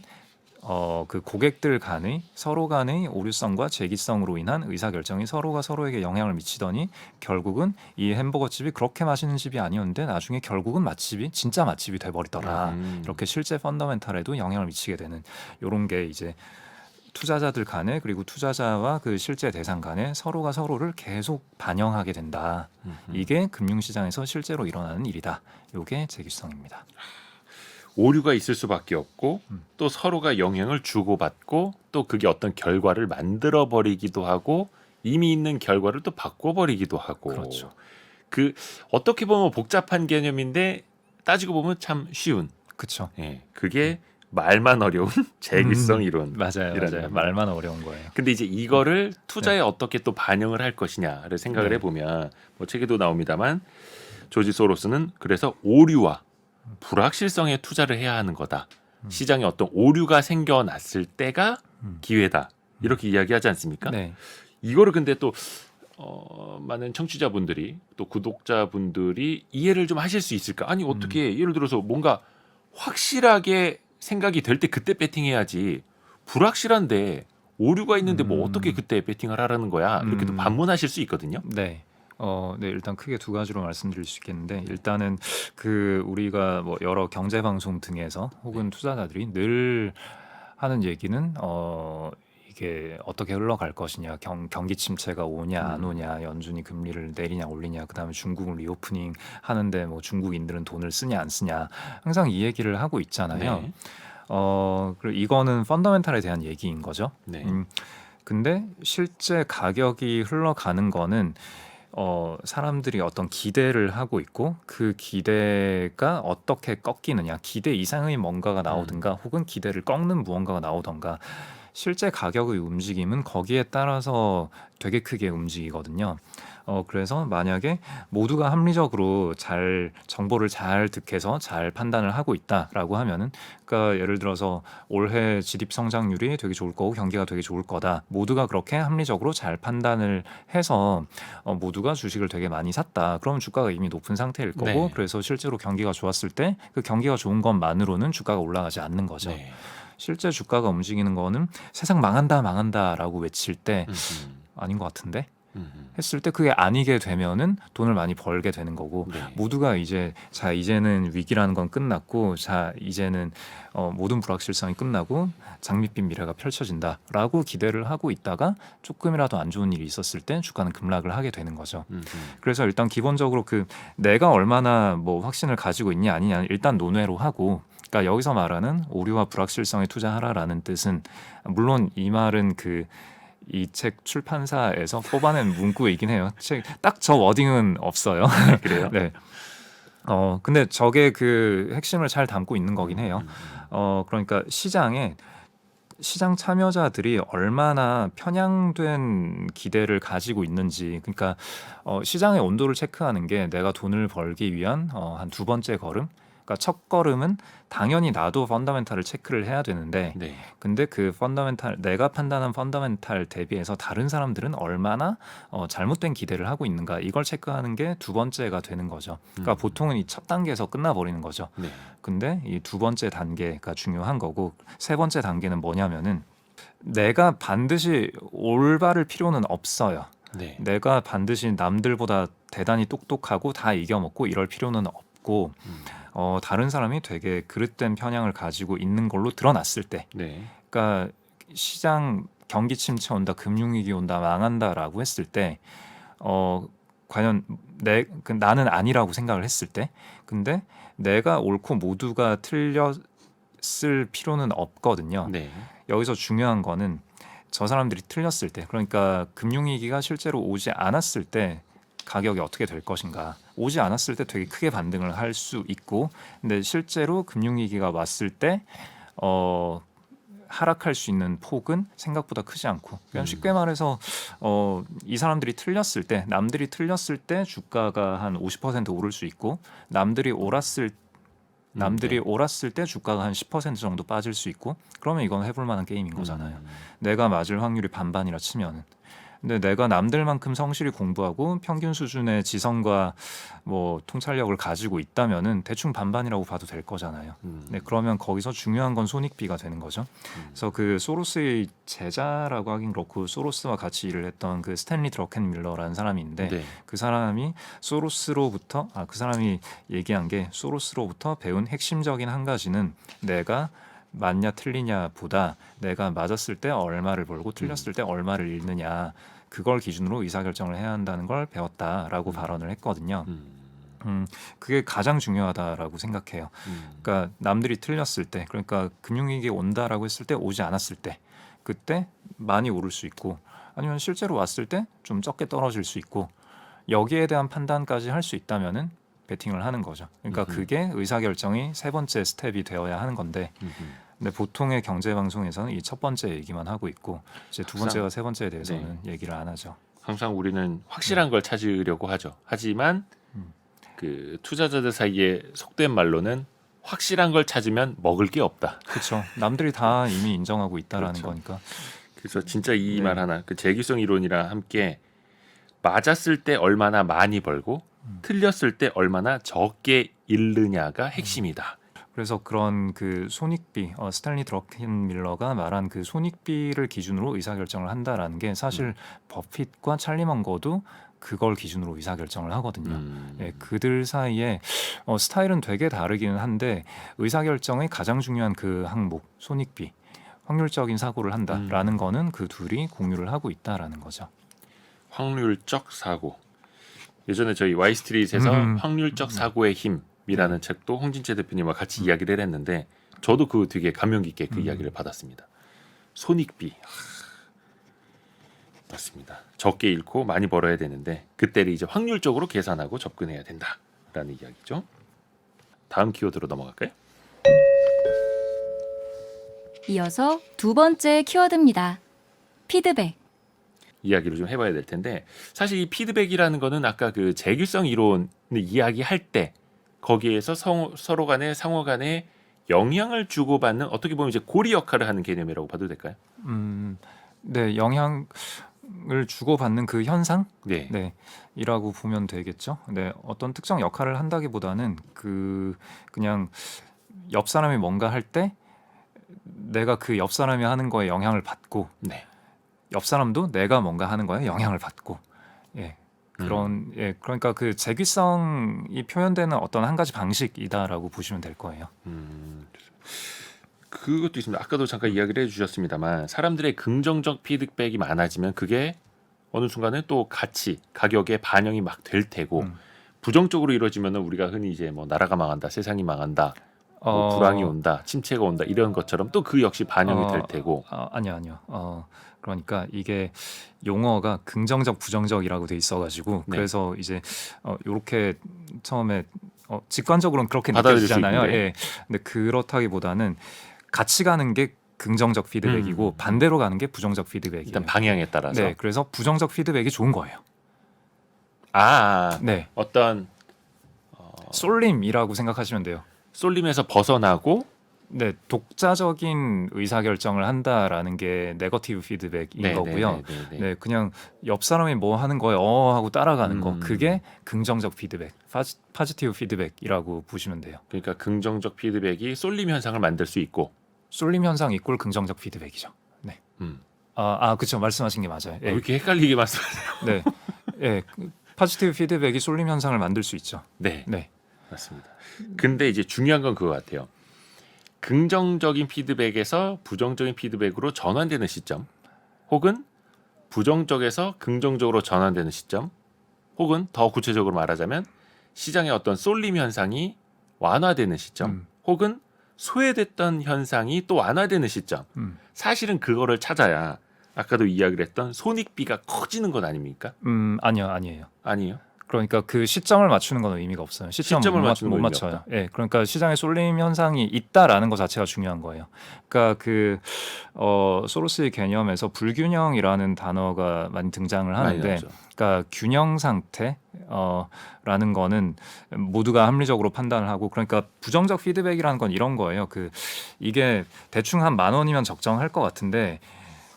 그 고객들 간의 서로 간의 오류성과 재기성으로 인한 의사결정이 서로가 서로에게 영향을 미치더니 결국은 이 햄버거 집이 그렇게 맛있는 집이 아니었는데 나중에 결국은 맛집이 진짜 맛집이 돼버리더라. 이렇게 실제 펀더멘탈에도 영향을 미치게 되는 이런 게 이제 투자자들 간에 그리고 투자자와 그 실제 대상 간에 서로가 서로를 계속 반영하게 된다. 이게 금융시장에서 실제로 일어나는 일이다. 이게 재기성입니다. 오류가 있을 수밖에 없고 또 서로가 영향을 주고받고 또 그게 어떤 결과를 만들어 버리기도 하고 이미 있는 결과를 또 바꿔버리기도 하고 그렇죠. 그 어떻게 보면 복잡한 개념인데 따지고 보면 참 쉬운 그렇죠. 예, 그게 말만 어려운 재기성 이론. 맞아요. 이라는 말만 어려운 거예요. 근데 이제 이거를 투자에 어떻게 또 반영을 할 것이냐를 생각을 네. 해보면 뭐 책에도 나옵니다만 조지 소로스는 그래서 오류와 불확실성에 투자를 해야 하는 거다. 시장에 어떤 오류가 생겨났을 때가 기회다. 이렇게 이야기하지 않습니까? 네. 이거를 근데 또 많은 청취자분들이 또 구독자분들이 이해를 좀 하실 수 있을까? 아니 어떻게 예를 들어서 뭔가 확실하게 생각이 될 때 그때 배팅해야지 불확실한데 오류가 있는데 뭐 어떻게 그때 배팅을 하라는 거야? 이렇게 또 반문하실 수 있거든요. 네. 네, 일단 크게 두 가지로 말씀드릴 수 있겠는데 일단은 그 우리가 뭐 여러 경제 방송 등에서 혹은 투자자들이 늘 하는 얘기는 이게 어떻게 흘러갈 것이냐, 경기 침체가 오냐 안 오냐, 연준이 금리를 내리냐 올리냐, 그다음에 중국은 리오프닝 하는데 뭐 중국인들은 돈을 쓰냐 안 쓰냐 항상 이 얘기를 하고 있잖아요. 네. 그리고 이거는 펀더멘탈에 대한 얘기인 거죠. 네. 근데 실제 가격이 흘러가는 거는 사람들이 어떤 기대를 하고 있고 그 기대가 어떻게 꺾이느냐, 기대 이상의 뭔가가 나오든가 혹은 기대를 꺾는 무언가가 나오던가 실제 가격의 움직임은 거기에 따라서 되게 크게 움직이거든요. 그래서 만약에 모두가 합리적으로 잘 정보를 잘 득해서 잘 판단을 하고 있다라고 하면은, 그러니까 예를 들어서 올해 GDP 성장률이 되게 좋을 거고 경기가 되게 좋을 거다. 모두가 그렇게 합리적으로 잘 판단을 해서 모두가 주식을 되게 많이 샀다. 그러면 주가가 이미 높은 상태일 거고, 네. 그래서 실제로 경기가 좋았을 때 그 경기가 좋은 것만으로는 주가가 올라가지 않는 거죠. 네. 실제 주가가 움직이는 거는 세상 망한다라고 외칠 때 아닌 것 같은데 했을 때 그게 아니게 되면은 돈을 많이 벌게 되는 거고, 네. 모두가 이제 자 이제는 위기라는 건 끝났고 자 이제는 모든 불확실성이 끝나고 장밋빛 미래가 펼쳐진다라고 기대를 하고 있다가 조금이라도 안 좋은 일이 있었을 때 주가는 급락을 하게 되는 거죠. 그래서 일단 기본적으로 그 내가 얼마나 뭐 확신을 가지고 있냐 아니냐 일단 논외로 하고, 그러니까 여기서 말하는 오류와 불확실성에 투자하라라는 뜻은 물론 이 말은 그 이 책 출판사에서 뽑아낸 문구이긴 해요. 딱 저 워딩은 없어요. 그래요? 네. 근데 저게 그 핵심을 잘 담고 있는 거긴 해요. 그러니까 시장 참여자들이 얼마나 편향된 기대를 가지고 있는지, 그러니까 시장의 온도를 체크하는 게 내가 돈을 벌기 위한 한 두 번째 걸음. 그러니까 첫 걸음은 당연히 나도 펀더멘탈을 체크를 해야 되는데, 네. 근데 근데 그 펀더멘탈, 내가 판단한 펀더멘탈 대비해서 다른 사람들은 얼마나 잘못된 기대를 하고 있는가, 이걸 체크하는 게 두 번째가 되는 거죠. 그러니까 보통은 이 첫 단계에서 끝나버리는 거죠. 네. 근데 이 두 번째 단계가 중요한 거고, 세 번째 단계는 뭐냐면은 내가 반드시 올바를 필요는 없어요. 네. 내가 반드시 남들보다 대단히 똑똑하고 다 이겨먹고 이럴 필요는 없고, 다른 사람이 되게 그릇된 편향을 가지고 있는 걸로 드러났을 때, 네. 그러니까 시장 경기 침체 온다, 금융위기 온다, 망한다라고 했을 때, 과연 나는 아니라고 생각을 했을 때, 근데 내가 옳고 모두가 틀렸을 필요는 없거든요. 네. 여기서 중요한 거는 저 사람들이 틀렸을 때, 그러니까 금융위기가 실제로 오지 않았을 때 가격이 어떻게 될 것인가, 오지 않았을 때 되게 크게 반등을 할 수 있고, 근데 실제로 금융위기가 왔을 때 하락할 수 있는 폭은 생각보다 크지 않고, 그냥 쉽게 말해서 이 사람들이 틀렸을 때, 남들이 틀렸을 때 주가가 한 50% 오를 수 있고, 남들이 옳았을 남들이 네. 옳았을 때 주가가 한 10% 정도 빠질 수 있고 그러면 이건 해볼 만한 게임인 거잖아요. 내가 맞을 확률이 반반이라 치면은. 근데 내가 남들만큼 성실히 공부하고 평균 수준의 지성과 뭐 통찰력을 가지고 있다면은 대충 반반이라고 봐도 될 거잖아요. 네, 그러면 거기서 중요한 건 손익비가 되는 거죠. 그래서 그 소로스의 제자라고 하긴 그렇고 소로스와 같이 일을 했던 그 스탠리 드러켄밀러라는 사람이 있는데 네. 그 사람이 그 사람이 얘기한 게 소로스로부터 배운 핵심적인 한 가지는 내가 맞냐 틀리냐보다 내가 맞았을 때 얼마를 벌고 틀렸을 때 얼마를 잃느냐 그걸 기준으로 의사결정을 해야 한다는 걸 배웠다라고 발언을 했거든요. 그게 가장 중요하다라고 생각해요. 그러니까 남들이 틀렸을 때, 그러니까 금융위기 온다라고 했을 때 오지 않았을 때, 그때 많이 오를 수 있고 아니면 실제로 왔을 때 좀 적게 떨어질 수 있고 여기에 대한 판단까지 할 수 있다면은 베팅을 하는 거죠. 그러니까 그게 의사결정이 세 번째 스텝이 되어야 하는 건데 근데 보통의 경제 방송에서는 이 첫 번째 얘기만 하고 있고 이제 두 번째와 세 번째에 대해서는 얘기를 안 하죠. 항상 우리는 확실한 걸 찾으려고 하죠. 하지만 그 투자자들 사이에 속된 말로는 확실한 걸 찾으면 먹을 게 없다. 그렇죠. 남들이 다 이미 인정하고 있다라는 그렇죠. 거니까. 그래서 진짜 이 네. 말 하나, 그 재규성 이론이랑 함께 맞았을 때 얼마나 많이 벌고 틀렸을 때 얼마나 적게 잃느냐가 핵심이다. 그래서 그런 그 손익비, 스탠리 드러켄밀러가 말한 그 손익비를 기준으로 의사결정을 한다라는 게 사실 버핏과 찰리 먼거도 그걸 기준으로 의사결정을 하거든요. 예, 그들 사이에 스타일은 되게 다르기는 한데 의사결정의 가장 중요한 그 항목, 손익비, 확률적인 사고를 한다라는 거는 그 둘이 공유를 하고 있다라는 거죠. 확률적 사고. 예전에 저희 와이스트릿에서 확률적 사고의 힘이라는 책도 홍진채 대표님과 같이 이야기를 했는데 저도 그 되게 감명 깊게 그 이야기를 받았습니다. 손익비. 맞습니다. 적게 잃고 많이 벌어야 되는데 그때를 이제 확률적으로 계산하고 접근해야 된다라는 이야기죠. 다음 키워드로 넘어갈까요? 이어서 두 번째 키워드입니다. 피드백. 이야기를 좀 해봐야 될 텐데 사실 이 피드백이라는 거는 아까 그 재규성 이론을 이야기할 때 거기에서 서로 간에 상호 간에 영향을 주고받는 어떻게 보면 이제 고리 역할을 하는 개념이라고 봐도 될까요? 네, 영향을 주고받는 그 현상, 네. 이라고 보면 되겠죠. 네, 어떤 특정 역할을 한다기보다는 그냥 옆 사람이 뭔가 할 때 내가 그 옆 사람이 하는 거에 영향을 받고 네. 옆 사람도 내가 뭔가 하는 거에 영향을 받고 그러니까 그 재규성이 표현되는 어떤 한 가지 방식이다라고 보시면 될 거예요. 그것도 있습니다. 아까도 잠깐 이야기를 해주셨습니다만 사람들의 긍정적 피드백이 많아지면 그게 어느 순간에 또 가격에 반영이 막 될 테고 부정적으로 이루어지면 우리가 흔히 이제 뭐 나라가 망한다, 세상이 망한다, 뭐 불황이 온다, 침체가 온다 이런 것처럼 또 그 역시 반영이 될 테고. 아니요. 그러니까 이게 용어가 긍정적, 부정적이라고 돼 있어가지고 네. 그래서 이제 이렇게 처음에 직관적으로는 그렇게 받아들일 수 느껴지잖아요. 있는데. 예. 근데 그렇다기보다는 같이 가는 게 긍정적 피드백이고 반대로 가는 게 부정적 피드백이에요. 일단 방향에 따라서. 네, 그래서 부정적 피드백이 좋은 거예요. 네. 어떤 쏠림이라고 생각하시면 돼요. 쏠림에서 벗어나고 네, 독자적인 의사결정을 한다라는 게 네거티브 피드백인 거고요. 네, 그냥 옆 사람이 뭐 하는 거에 하고 따라가는 거 그게 긍정적 피드백, 파지티브 피드백이라고 보시면 돼요. 그러니까 긍정적 피드백이 쏠림 현상을 만들 수 있고 쏠림 현상 이꼴 긍정적 피드백이죠. 네. 그렇죠. 말씀하신 게 맞아요. 왜 이렇게 헷갈리게 말씀하세요? 네, 예, 파지티브 피드백이 쏠림 현상을 만들 수 있죠. 네, 네, 맞습니다. 근데 이제 중요한 건 그거 같아요. 긍정적인 피드백에서 부정적인 피드백으로 전환되는 시점, 혹은 부정적에서 긍정적으로 전환되는 시점, 혹은 더 구체적으로 말하자면 시장의 어떤 쏠림 현상이 완화되는 시점, 혹은 소외됐던 현상이 또 완화되는 시점. 사실은 그거를 찾아야 아까도 이야기를 했던 손익비가 커지는 건 아닙니까? 아니에요. 아니에요. 그러니까 그 시점을 맞추는 건 의미가 없어요. 시점을 맞추는 못 건 의미가 맞춰요. 없다. 예, 그러니까 시장에 쏠림 현상이 있다라는 것 자체가 중요한 거예요. 그러니까 소로스의 개념에서 불균형이라는 단어가 많이 등장을 많이 하는데, 나오죠. 그러니까 균형 상태 라는 거는 모두가 합리적으로 판단을 하고, 그러니까 부정적 피드백이라는 건 이런 거예요. 이게 대충 한 10,000원이면 적정할 것 같은데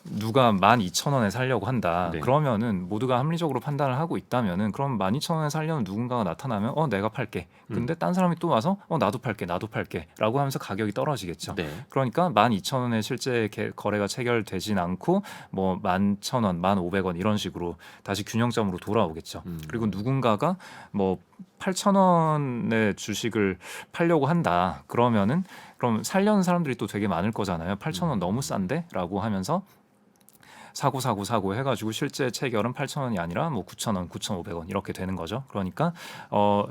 누가 12,000원에 살려고 한다. 네. 그러면은 모두가 합리적으로 판단을 하고 있다면은, 그럼 12,000원에 살려는 누군가가 나타나면 내가 팔게. 근데 딴 사람이 또 와서 나도 팔게라고 하면서 가격이 떨어지겠죠. 네. 그러니까 12,000원에 실제 거래가 체결되진 않고 뭐 11,000원, 1,500원 이런 식으로 다시 균형점으로 돌아오겠죠. 그리고 누군가가 뭐 8,000원의 주식을 팔려고 한다. 그러면은 그럼 살려는 사람들이 또 되게 많을 거잖아요. 8,000원 너무 싼데? 라고 하면서 사고 해가지고 실제 체결은 8,000원이 아니라 뭐 9,000원, 9,500원 이렇게 되는 거죠. 그러니까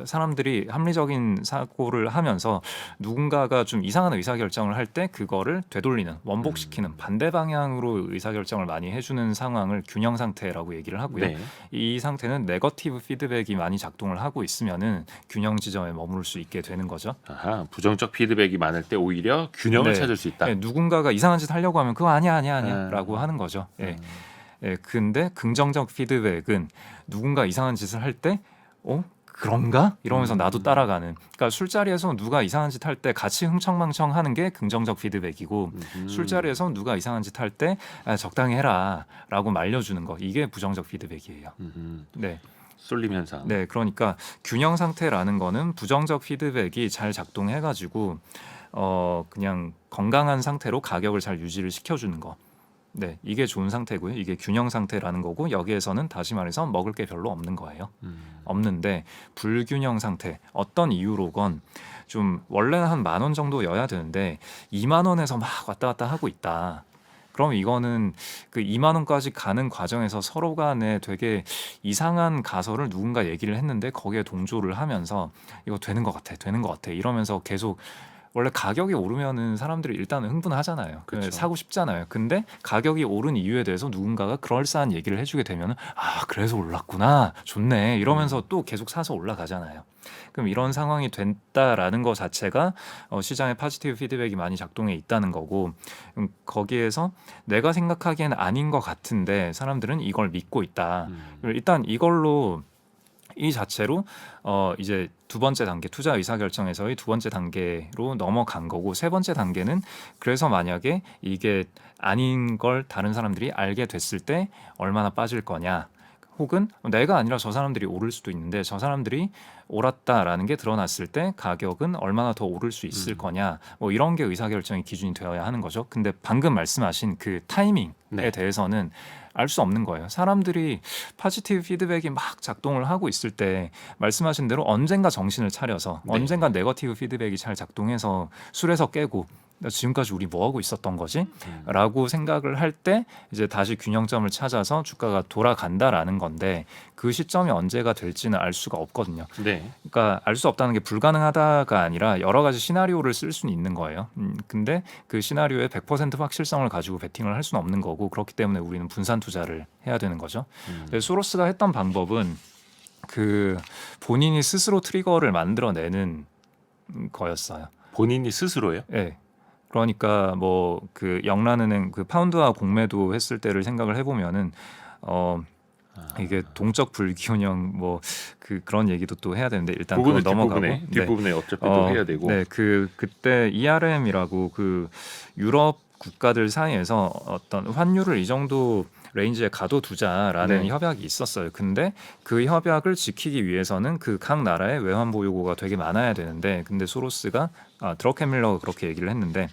사람들이 합리적인 사고를 하면서 누군가가 좀 이상한 의사결정을 할 때 그거를 되돌리는, 원복시키는 반대 방향으로 의사결정을 많이 해주는 상황을 균형 상태라고 얘기를 하고요. 네. 이 상태는 네거티브 피드백이 많이 작동을 하고 있으면은 균형 지점에 머무를 수 있게 되는 거죠. 아하, 부정적 피드백이 많을 때 오히려 균형을 네. 찾을 수 있다. 네, 누군가가 이상한 짓 하려고 하면 그거 아니야라고 하는 거죠. 예. 근데 긍정적 피드백은 누군가 이상한 짓을 할 때 그런가? 이러면서 나도 따라가는. 그러니까 술자리에서 누가 이상한 짓 할 때 같이 흥청망청 하는 게 긍정적 피드백이고, 술자리에서 누가 이상한 짓 할 때 적당히 해라라고 말려주는 거, 이게 부정적 피드백이에요. 네. 쏠림 현상. 네, 그러니까 균형 상태라는 거는 부정적 피드백이 잘 작동해가지고 그냥 건강한 상태로 가격을 잘 유지를 시켜주는 거. 네, 이게 좋은 상태고요. 이게 균형 상태라는 거고, 여기에서는 다시 말해서 먹을 게 별로 없는 거예요. 없는데 불균형 상태, 어떤 이유로건 좀 원래는 한 10,000원 정도여야 되는데 20,000원에서 막 왔다 갔다 하고 있다. 그럼 이거는 그 20,000원까지 가는 과정에서 서로 간에 되게 이상한 가설을 누군가 얘기를 했는데 거기에 동조를 하면서 이거 되는 것 같아 이러면서 계속, 원래 가격이 오르면은 사람들이 일단은 흥분하잖아요. 그렇죠. 사고 싶잖아요. 근데 가격이 오른 이유에 대해서 누군가가 그럴싸한 얘기를 해주게 되면은 그래서 올랐구나, 좋네 이러면서 또 계속 사서 올라가잖아요. 그럼 이런 상황이 됐다라는 것 자체가 시장에 포지티브 피드백이 많이 작동해 있다는 거고, 거기에서 내가 생각하기에는 아닌 것 같은데 사람들은 이걸 믿고 있다. 일단 이걸로 이 자체로 이제 두 번째 단계, 투자 의사결정에서의 두 번째 단계로 넘어간 거고, 세 번째 단계는 그래서 만약에 이게 아닌 걸 다른 사람들이 알게 됐을 때 얼마나 빠질 거냐, 혹은 내가 아니라 저 사람들이 오를 수도 있는데 저 사람들이 옳았다라는 게 드러났을 때 가격은 얼마나 더 오를 수 있을 거냐, 뭐 이런 게 의사결정의 기준이 되어야 하는 거죠. 근데 방금 말씀하신 그 타이밍에 네. 대해서는 알 수 없는 거예요. 사람들이 포지티브 피드백이 막 작동을 하고 있을 때 말씀하신 대로 언젠가 정신을 차려서 네. 언젠가 네거티브 피드백이 잘 작동해서 술에서 깨고 지금까지 우리 뭐 하고 있었던 거지? 라고 생각을 할 때 이제 다시 균형점을 찾아서 주가가 돌아간다라는 건데, 그 시점이 언제가 될지는 알 수가 없거든요. 네. 그러니까 알 수 없다는 게 불가능하다가 아니라 여러 가지 시나리오를 쓸 수는 있는 거예요. 근데 그 시나리오에 100% 확실성을 가지고 베팅을 할 수는 없는 거고, 그렇기 때문에 우리는 분산 투자를 해야 되는 거죠. 소로스가 했던 방법은 그 본인이 스스로 트리거를 만들어내는 거였어요. 본인이 스스로요? 네. 그러니까 뭐 그 영란은행 그 파운드와 공매도 했을 때를 생각을 해보면은 이게 동적 불균형 뭐 그런 얘기도 또 해야 되는데 일단 그거 부분은 넘어가고 뒷부분에 어차피 또 해야 되고. 네, 그때 ERM이라고 그 유럽 국가들 사이에서 어떤 환율을 이 정도 레인지에 가둬두자라는 네. 협약이 있었어요. 근데 그 협약을 지키기 위해서는 그 각 나라의 외환 보유고가 되게 많아야 되는데, 근데 소로스가 드러켄밀러가 그렇게 얘기를 했는데,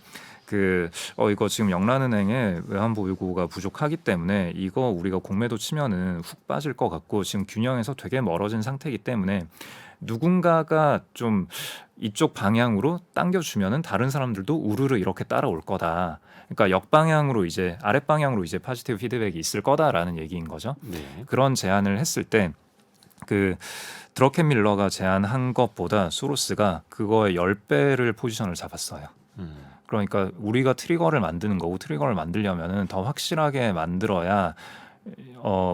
이거 지금 영란은행에 외환 보유고가 부족하기 때문에 이거 우리가 공매도 치면은 훅 빠질 것 같고 지금 균형에서 되게 멀어진 상태이기 때문에 누군가가 좀 이쪽 방향으로 당겨주면은 다른 사람들도 우르르 이렇게 따라올 거다. 그러니까 역방향으로 이제 아랫방향으로 이제 포지티브 피드백이 있을 거다라는 얘기인 거죠. 네. 그런 제안을 했을 때 그 드러켄밀러가 제안한 것보다 소로스가 그거의 10배를 포지션을 잡았어요. 그러니까 우리가 트리거를 만드는 거고, 트리거를 만들려면은 더 확실하게 만들어야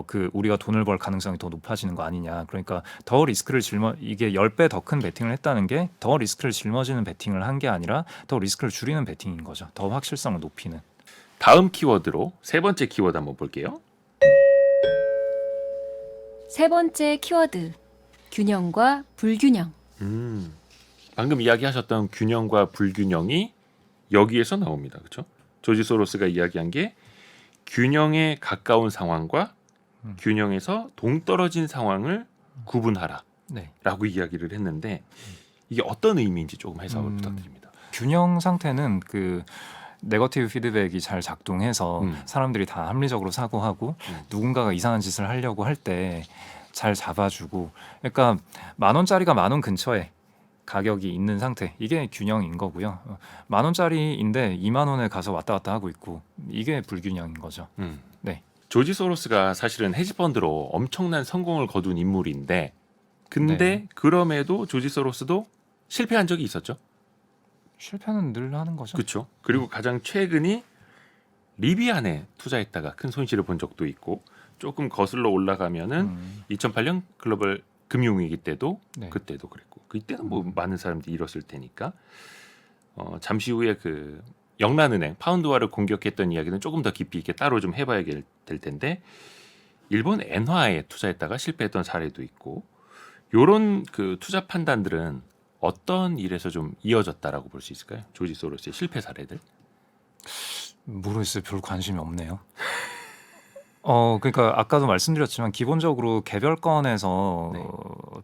그 우리가 돈을 벌 가능성이 더 높아지는 거 아니냐. 그러니까 더 리스크를 이게 10배 더 큰 베팅을 했다는 게 더 리스크를 짊어지는 베팅을 한 게 아니라 더 리스크를 줄이는 베팅인 거죠. 더 확실성을 높이는. 다음 키워드로 세 번째 키워드 한번 볼게요. 세 번째 키워드. 균형과 불균형. 방금 이야기하셨던 균형과 불균형이 여기에서 나옵니다. 그렇죠? 조지 소로스가 이야기한 게 균형에 가까운 상황과 균형에서 동떨어진 상황을 구분하라 네. 라고 이야기를 했는데 이게 어떤 의미인지 조금 해석을 부탁드립니다. 균형 상태는 그 네거티브 피드백이 잘 작동해서 사람들이 다 합리적으로 사고하고 누군가가 이상한 짓을 하려고 할 때 잘 잡아주고, 그러니까 10,000원짜리가 10,000원 근처에 가격이 있는 상태, 이게 균형인 거고요. 10,000원짜리인데 20,000원에 가서 왔다 갔다 하고 있고, 이게 불균형인 거죠. 네. 조지 소로스가 사실은 헤지펀드로 엄청난 성공을 거둔 인물인데 근데 네. 그럼에도 조지 소로스도 실패한 적이 있었죠. 실패는 늘 하는 거죠. 그렇죠. 그리고 가장 최근이 리비안에 투자했다가 큰 손실을 본 적도 있고 조금 거슬러 올라가면은 2008년 글로벌 금융위기 때도 네. 그때도 그랬고 그때는 뭐 많은 사람들이 잃었을 테니까 잠시 후에 그 영란은행 파운드화를 공격했던 이야기는 조금 더 깊이 있게 따로 좀 해봐야 될 텐데 일본 엔화에 투자했다가 실패했던 사례도 있고 요런 그 투자 판단들은 어떤 일에서 좀 이어졌다라고 볼 수 있을까요? 조지 소로스의 실패 사례들. 모르겠어요. 별 관심이 없네요. 그러니까 아까도 말씀드렸지만 기본적으로 개별 건에서 네.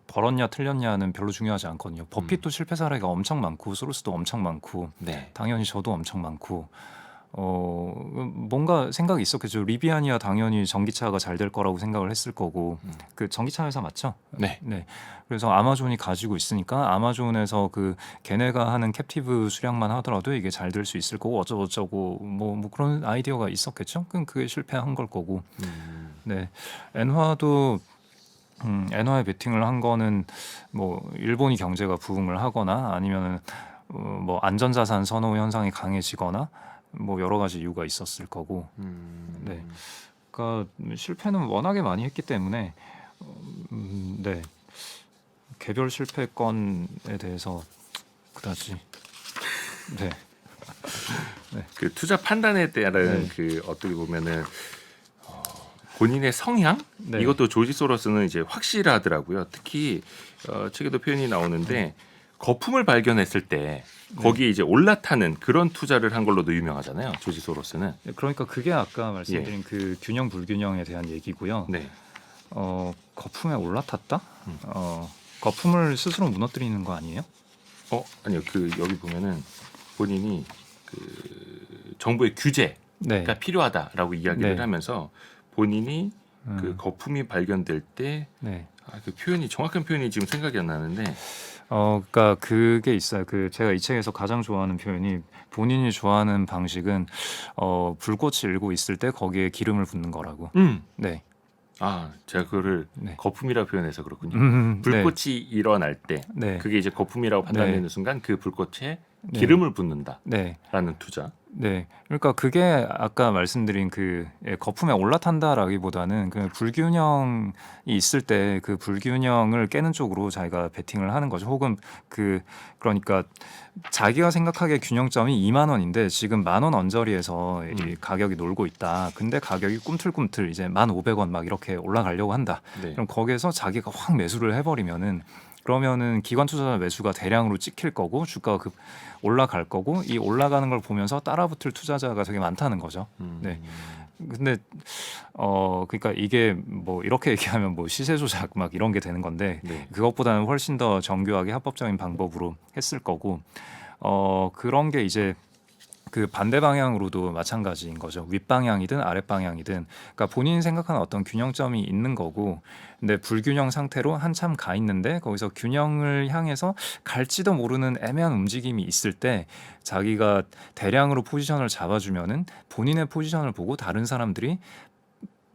벌었냐 틀렸냐는 별로 중요하지 않거든요. 버핏도 실패 사례가 엄청 많고 소로스도 엄청 많고 네. 당연히 저도 엄청 많고 뭔가 생각이 있었겠죠. 리비아니아 당연히 전기차가 잘 될 거라고 생각을 했을 거고 그 전기차 회사 맞죠? 네. 네. 그래서 아마존이 가지고 있으니까 아마존에서 그 걔네가 하는 캡티브 수량만 하더라도 이게 잘 될 수 있을 거고 어쩌고저쩌고 뭐 그런 아이디어가 있었겠죠. 그럼 그게 실패한 걸 거고. 네. 엔화도 엔화에 베팅을 한 거는 뭐 일본이 경제가 부흥을 하거나 아니면은 뭐 안전자산 선호 현상이 강해지거나 뭐 여러 가지 이유가 있었을 거고. 네. 그러니까 실패는 워낙에 많이 했기 때문에 네. 개별 실패 건에 대해서 그다지 네. 그 투자 판단에 따른 네. 그 어떻게 보면은 본인의 성향 네. 이것도 조지 소로스는 이제 확실하더라고요. 특히 책에도 표현이 나오는데 거품을 발견했을 때 거기에 이제 올라타는 그런 투자를 한 걸로도 유명하잖아요. 조지 소로스는. 그러니까 그게 아까 말씀드린 그 균형 불균형에 대한 얘기고요. 네. 거품에 올라탔다? 거품을 스스로 무너뜨리는 거 아니에요? 아니요. 그 여기 보면은 본인이 그 정부의 규제가 네. 필요하다라고 이야기를 네. 하면서 본인이 그 거품이 발견될 때 네. 그 표현이 정확한 표현이 지금 생각이 안 나는데 그러니까 그게 있어요. 그 제가 이 책에서 가장 좋아하는 표현이 본인이 좋아하는 방식은 불꽃이 일고 있을 때 거기에 기름을 붓는 거라고. 네. 제가 그거를 네. 거품이라고 표현해서 그렇군요. 네. 불꽃이 일어날 때 네. 그게 이제 거품이라고 판단되는 네. 순간 그 불꽃에 네. 기름을 붓는다라는 네. 투자. 네, 그러니까 그게 아까 말씀드린 그 거품에 올라탄다라기보다는 그 불균형이 있을 때 그 불균형을 깨는 쪽으로 자기가 베팅을 하는 거죠. 혹은 그러니까 자기가 생각하기에 균형점이 2만 원인데 지금 10,000원 언저리에서 이 가격이 놀고 있다. 근데 가격이 꿈틀꿈틀 이제 1,500원 막 이렇게 올라가려고 한다. 네. 그럼 거기에서 자기가 확 매수를 해버리면은 그러면은 기관 투자자 매수가 대량으로 찍힐 거고 주가가 올라갈 거고 이 올라가는 걸 보면서 따라붙을 투자자가 되게 많다는 거죠. 네. 근데 그러니까 이게 뭐 이렇게 얘기하면 뭐 시세 조작 막 이런 게 되는 건데 네. 그것보다는 훨씬 더 정교하게 합법적인 방법으로 했을 거고 그런 게 이제 그 반대 방향으로도 마찬가지인 거죠. 윗방향이든 아랫방향이든 그러니까 본인이 생각하는 어떤 균형점이 있는 거고 근데 불균형 상태로 한참 가 있는데 거기서 균형을 향해서 갈지도 모르는 애매한 움직임이 있을 때 자기가 대량으로 포지션을 잡아주면은 본인의 포지션을 보고 다른 사람들이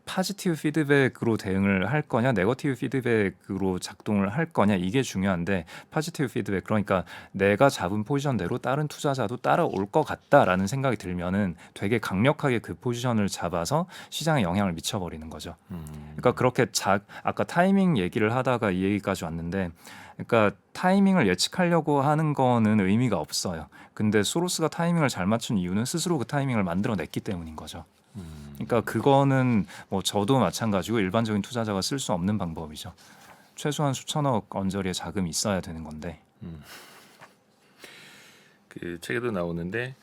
파지티브 피드백으로 대응을 할 거냐, 네거티브 피드백으로 작동을 할 거냐 이게 중요한데 파지티브 피드백 그러니까 내가 잡은 포지션대로 다른 투자자도 따라올 것 같다라는 생각이 들면은 되게 강력하게 그 포지션을 잡아서 시장에 영향을 미쳐버리는 거죠. 그러니까 그렇게 아까 타이밍 얘기를 하다가 이 얘기까지 왔는데 그러니까 타이밍을 예측하려고 하는 거는 의미가 없어요. 근데 소로스가 타이밍을 잘 맞춘 이유는 스스로 그 타이밍을 만들어냈기 때문인 거죠. 그러니까 그거는 뭐 저도 마찬가지고 일반적인 투자자가 쓸 수 없는 방법이죠. 최소한 수천억 언저리의 자금이 있어야 되는 건데. 그 책에도 나오는데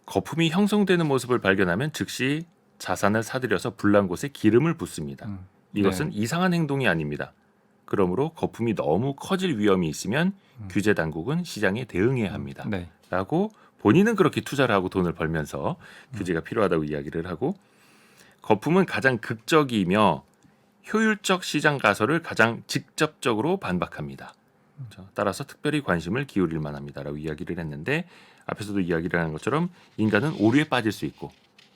거품이 형성되는 모습을 발견하면 즉시 자산을 사들여서 불난 곳에 기름을 붓습니다. 이것은 이상한 행동이 아닙니다. 그러므로 거품이 너무 커질 위험이 있으면 규제 당국은 시장에 대응해야 합니다. 네. 라고 본인은 그렇게 투자를 하고 돈을 벌면서 규제가 필요하다고 이야기를 하고 거품은 가장 극적이며 효율적 시장 가설을 가장 직접적으로 반박합니다. 그렇죠? 따라서 특별히 관심을 기울일 만합니다라고 이야기를 했는데 앞에서도 이야기를 하는 것처럼 인간은 오류에 빠질 수 있고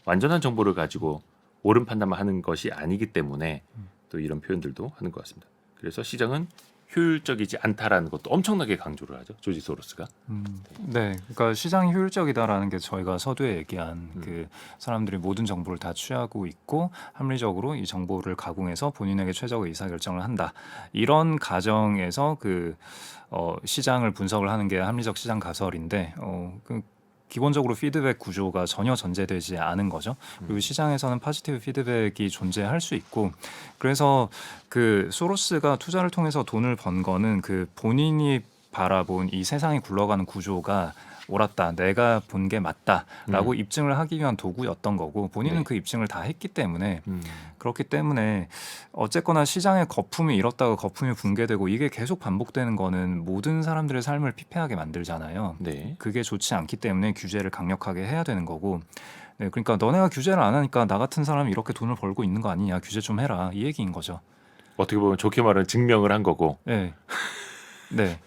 완전한 정보를 가지고 옳은 판단만 하는 것이 아니기 때문에 또 이런 표현들도 하는 것 같습니다. 그래서 시장은 효율적이지 않다라는 것도 엄청나게 강조를 하죠. 조지 소로스가. 네, 그러니까 시장이 효율적이다라는 게 저희가 서두에 얘기한 그 사람들이 모든 정보를 다 취하고 있고 합리적으로 이 정보를 가공해서 본인에게 최적의 의사결정을 한다. 이런 가정에서 그 시장을 분석을 하는 게 합리적 시장 가설인데 기본적으로 피드백 구조가 전혀 전제되지 않은 거죠. 그리고 시장에서는 파지티브 피드백이 존재할 수 있고 그래서 그 소로스가 투자를 통해서 돈을 번 거는 그 본인이 바라본 이 세상이 굴러가는 구조가 옳았다. 내가 본 게 맞다라고 입증을 하기 위한 도구였던 거고 본인은 네. 그 입증을 다 했기 때문에 그렇기 때문에 어쨌거나 시장의 거품이 일었다가 거품이 붕괴되고 이게 계속 반복되는 거는 모든 사람들의 삶을 피폐하게 만들잖아요. 네. 그게 좋지 않기 때문에 규제를 강력하게 해야 되는 거고 네, 그러니까 너네가 규제를 안 하니까 나 같은 사람이 이렇게 돈을 벌고 있는 거 아니냐 규제 좀 해라 이 얘기인 거죠. 어떻게 보면 좋게 말하면 증명을 한 거고 네. 네.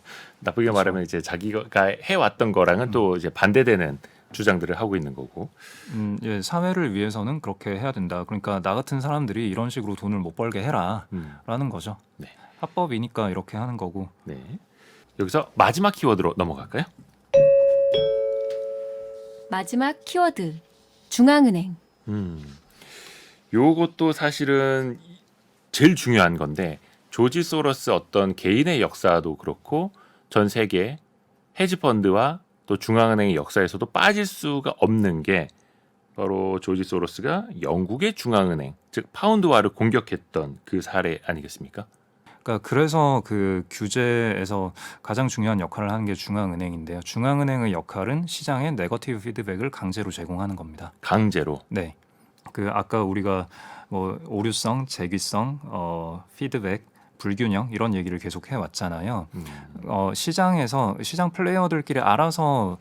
나쁘게 말하면 이제 자기가 해왔던 거랑은 또 이제 반대되는 주장들을 하고 있는 거고. 예, 사회를 위해서는 그렇게 해야 된다. 그러니까 나 같은 사람들이 이런 식으로 돈을 못 벌게 해라라는 거죠. 네. 합법이니까 이렇게 하는 거고. 네. 여기서 마지막 키워드로 넘어갈까요? 마지막 키워드 중앙은행. 요것도 사실은 제일 중요한 건데 조지 소로스 어떤 개인의 역사도 그렇고 전 세계 헤지펀드와 또 중앙은행의 역사에서도 빠질 수가 없는 게 바로 조지 소로스가 영국의 중앙은행 즉 파운드화를 공격했던 그 사례 아니겠습니까? 그러니까 그래서 그 규제에서 가장 중요한 역할을 하는 게 중앙은행인데요. 중앙은행의 역할은 시장에 네거티브 피드백을 강제로 제공하는 겁니다. 강제로. 네. 그 아까 우리가 뭐 오류성, 재귀성, 피드백, 불균형 이런 얘기를 계속 해왔잖아요. 시장에서 시장 플레이어들끼리 알아서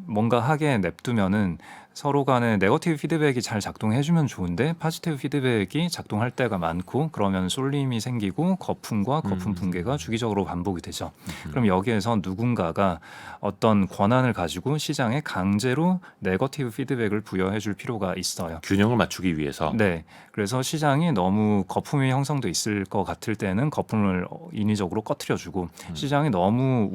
뭔가 하게 냅두면은 서로 간에 네거티브 피드백이 잘 작동해주면 좋은데 파지티브 피드백이 작동할 때가 많고 그러면 쏠림이 생기고 거품과 거품 붕괴가 주기적으로 반복이 되죠. 그럼 여기에서 누군가가 어떤 권한을 가지고 시장에 강제로 네거티브 피드백을 부여해줄 필요가 있어요. 균형을 맞추기 위해서. 네, 그래서 시장이 너무 거품이 형성돼 있을 것 같을 때는 거품을 인위적으로 꺼트려주고 시장이 너무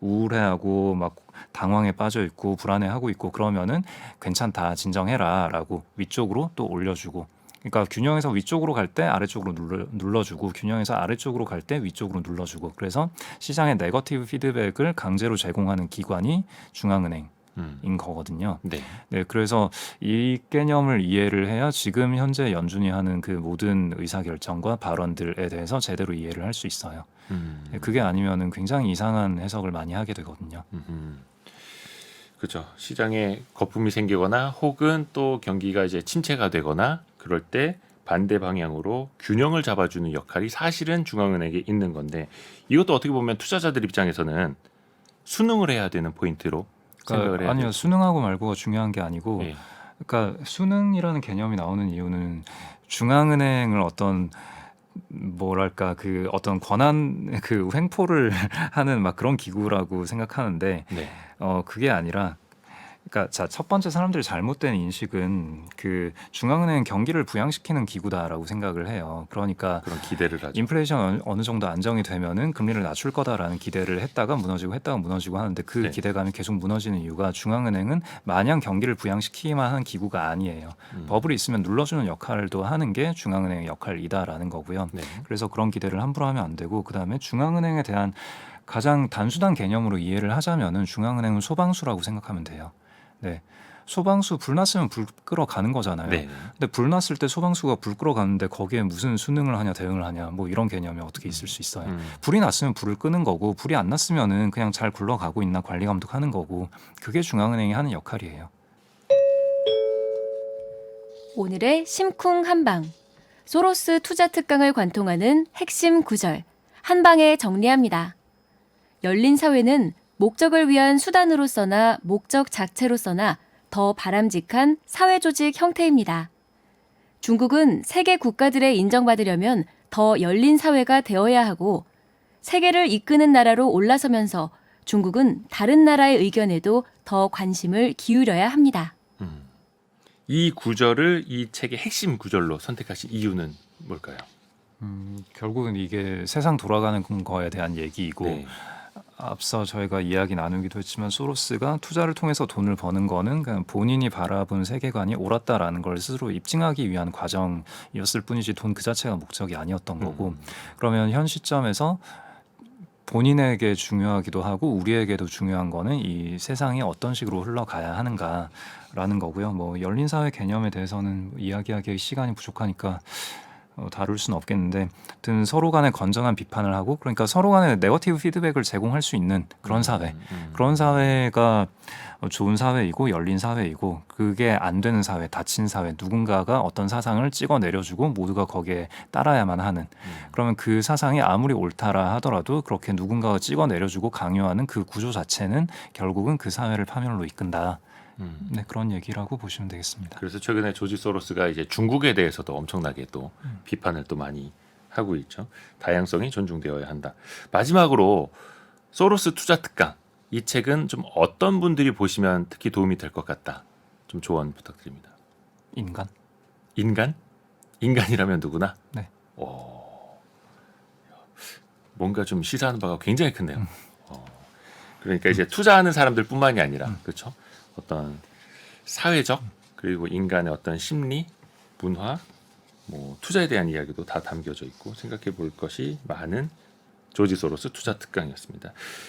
우울해하고 막 당황에 빠져 있고 불안해하고 있고 그러면은 괜찮다 진정해라라고 위쪽으로 또 올려주고 그러니까 균형에서 위쪽으로 갈 때 아래쪽으로 눌러주고 균형에서 아래쪽으로 갈 때 위쪽으로 눌러주고 그래서 시장의 네거티브 피드백을 강제로 제공하는 기관이 중앙은행 인 거거든요. 네. 네, 그래서 이 개념을 이해를 해야 지금 현재 연준이 하는 그 모든 의사결정과 발언들에 대해서 제대로 이해를 할 수 있어요. 네, 그게 아니면은 굉장히 이상한 해석을 많이 하게 되거든요. 그렇죠. 시장에 거품이 생기거나 혹은 또 경기가 이제 침체가 되거나 그럴 때 반대 방향으로 균형을 잡아주는 역할이 사실은 중앙은행에 있는 건데 이것도 어떻게 보면 투자자들 입장에서는 수능을 해야 되는 포인트로 생각을 해야 아니요, 돼요. 수능하고 말고가 중요한 게 아니고, 예. 그러니까 수능이라는 개념이 나오는 이유는 중앙은행을 어떤 뭐랄까 그 어떤 권한 그 횡포를 하는 막 그런 기구라고 생각하는데 네. 그게 아니라 그러니까 자, 첫 번째 사람들이 잘못된 인식은 그 중앙은행 경기를 부양시키는 기구다라고 생각을 해요. 그러니까 그런 기대를 하죠. 인플레이션 어느 정도 안정이 되면은 금리를 낮출 거다라는 기대를 했다가 무너지고 하는데 그 네. 기대감이 계속 무너지는 이유가 중앙은행은 마냥 경기를 부양시키기만 하는 기구가 아니에요. 버블이 있으면 눌러주는 역할도 하는 게 중앙은행의 역할이다라는 거고요. 네. 그래서 그런 기대를 함부로 하면 안 되고 그다음에 중앙은행에 대한 가장 단순한 개념으로 이해를 하자면은 중앙은행은 소방수라고 생각하면 돼요. 네. 소방수 불 났으면 불 끄러 가는 거잖아요. 네. 근데 불 났을 때 소방수가 불 끄러 가는데 거기에 무슨 수능을 하냐 대응을 하냐 뭐 이런 개념이 어떻게 있을 수 있어요. 불이 났으면 불을 끄는 거고 불이 안 났으면은 그냥 잘 굴러가고 있나 관리 감독하는 거고 그게 중앙은행이 하는 역할이에요. 오늘의 심쿵 한방. 소로스 투자 특강을 관통하는 핵심 구절. 한 방에 정리합니다. 열린 사회는 목적을 위한 수단으로서나 목적 자체로서나 더 바람직한 사회조직 형태입니다. 중국은 세계 국가들에 인정받으려면 더 열린 사회가 되어야 하고 세계를 이끄는 나라로 올라서면서 중국은 다른 나라의 의견에도 더 관심을 기울여야 합니다. 이 구절을 이 책의 핵심 구절로 선택하신 이유는 뭘까요? 결국은 이게 세상 돌아가는 거에 대한 얘기이고 네. 앞서 저희가 이야기 나누기도 했지만 소로스가 투자를 통해서 돈을 버는 거는 그냥 본인이 바라본 세계관이 옳았다라는 걸 스스로 입증하기 위한 과정이었을 뿐이지 돈 그 자체가 목적이 아니었던 거고 그러면 현 시점에서 본인에게 중요하기도 하고 우리에게도 중요한 거는 이 세상이 어떤 식으로 흘러가야 하는가라는 거고요. 뭐 열린 사회 개념에 대해서는 이야기하기에 시간이 부족하니까 다룰 수는 없겠는데, 하여튼 서로 간에 건전한 비판을 하고 그러니까 서로 간에 네거티브 피드백을 제공할 수 있는 그런 사회, 그런 사회가 좋은 사회이고 열린 사회이고 그게 안 되는 사회, 닫힌 사회, 누군가가 어떤 사상을 찍어 내려주고 모두가 거기에 따라야만 하는 그러면 그 사상이 아무리 옳다라 하더라도 그렇게 누군가가 찍어 내려주고 강요하는 그 구조 자체는 결국은 그 사회를 파멸로 이끈다. 네, 그런 얘기라고 보시면 되겠습니다. 그래서 최근에 조지 소로스가 이제 중국에 대해서도 엄청나게 또 비판을 또 많이 하고 있죠. 다양성이 존중되어야 한다. 마지막으로 소로스 투자 특강 이 책은 좀 어떤 분들이 보시면 특히 도움이 될 것 같다. 좀 조언 부탁드립니다. 인간? 인간? 인간이라면 누구나? 네. 뭔가 좀 시사하는 바가 굉장히 크네요. 그러니까 이제 투자하는 사람들뿐만이 아니라 그렇죠. 어떤 사회적 그리고 인간의 어떤 심리, 문화, 뭐 투자에 대한 이야기도 다 담겨져 있고 생각해 볼 것이 많은 조지 소로스 투자 특강이었습니다.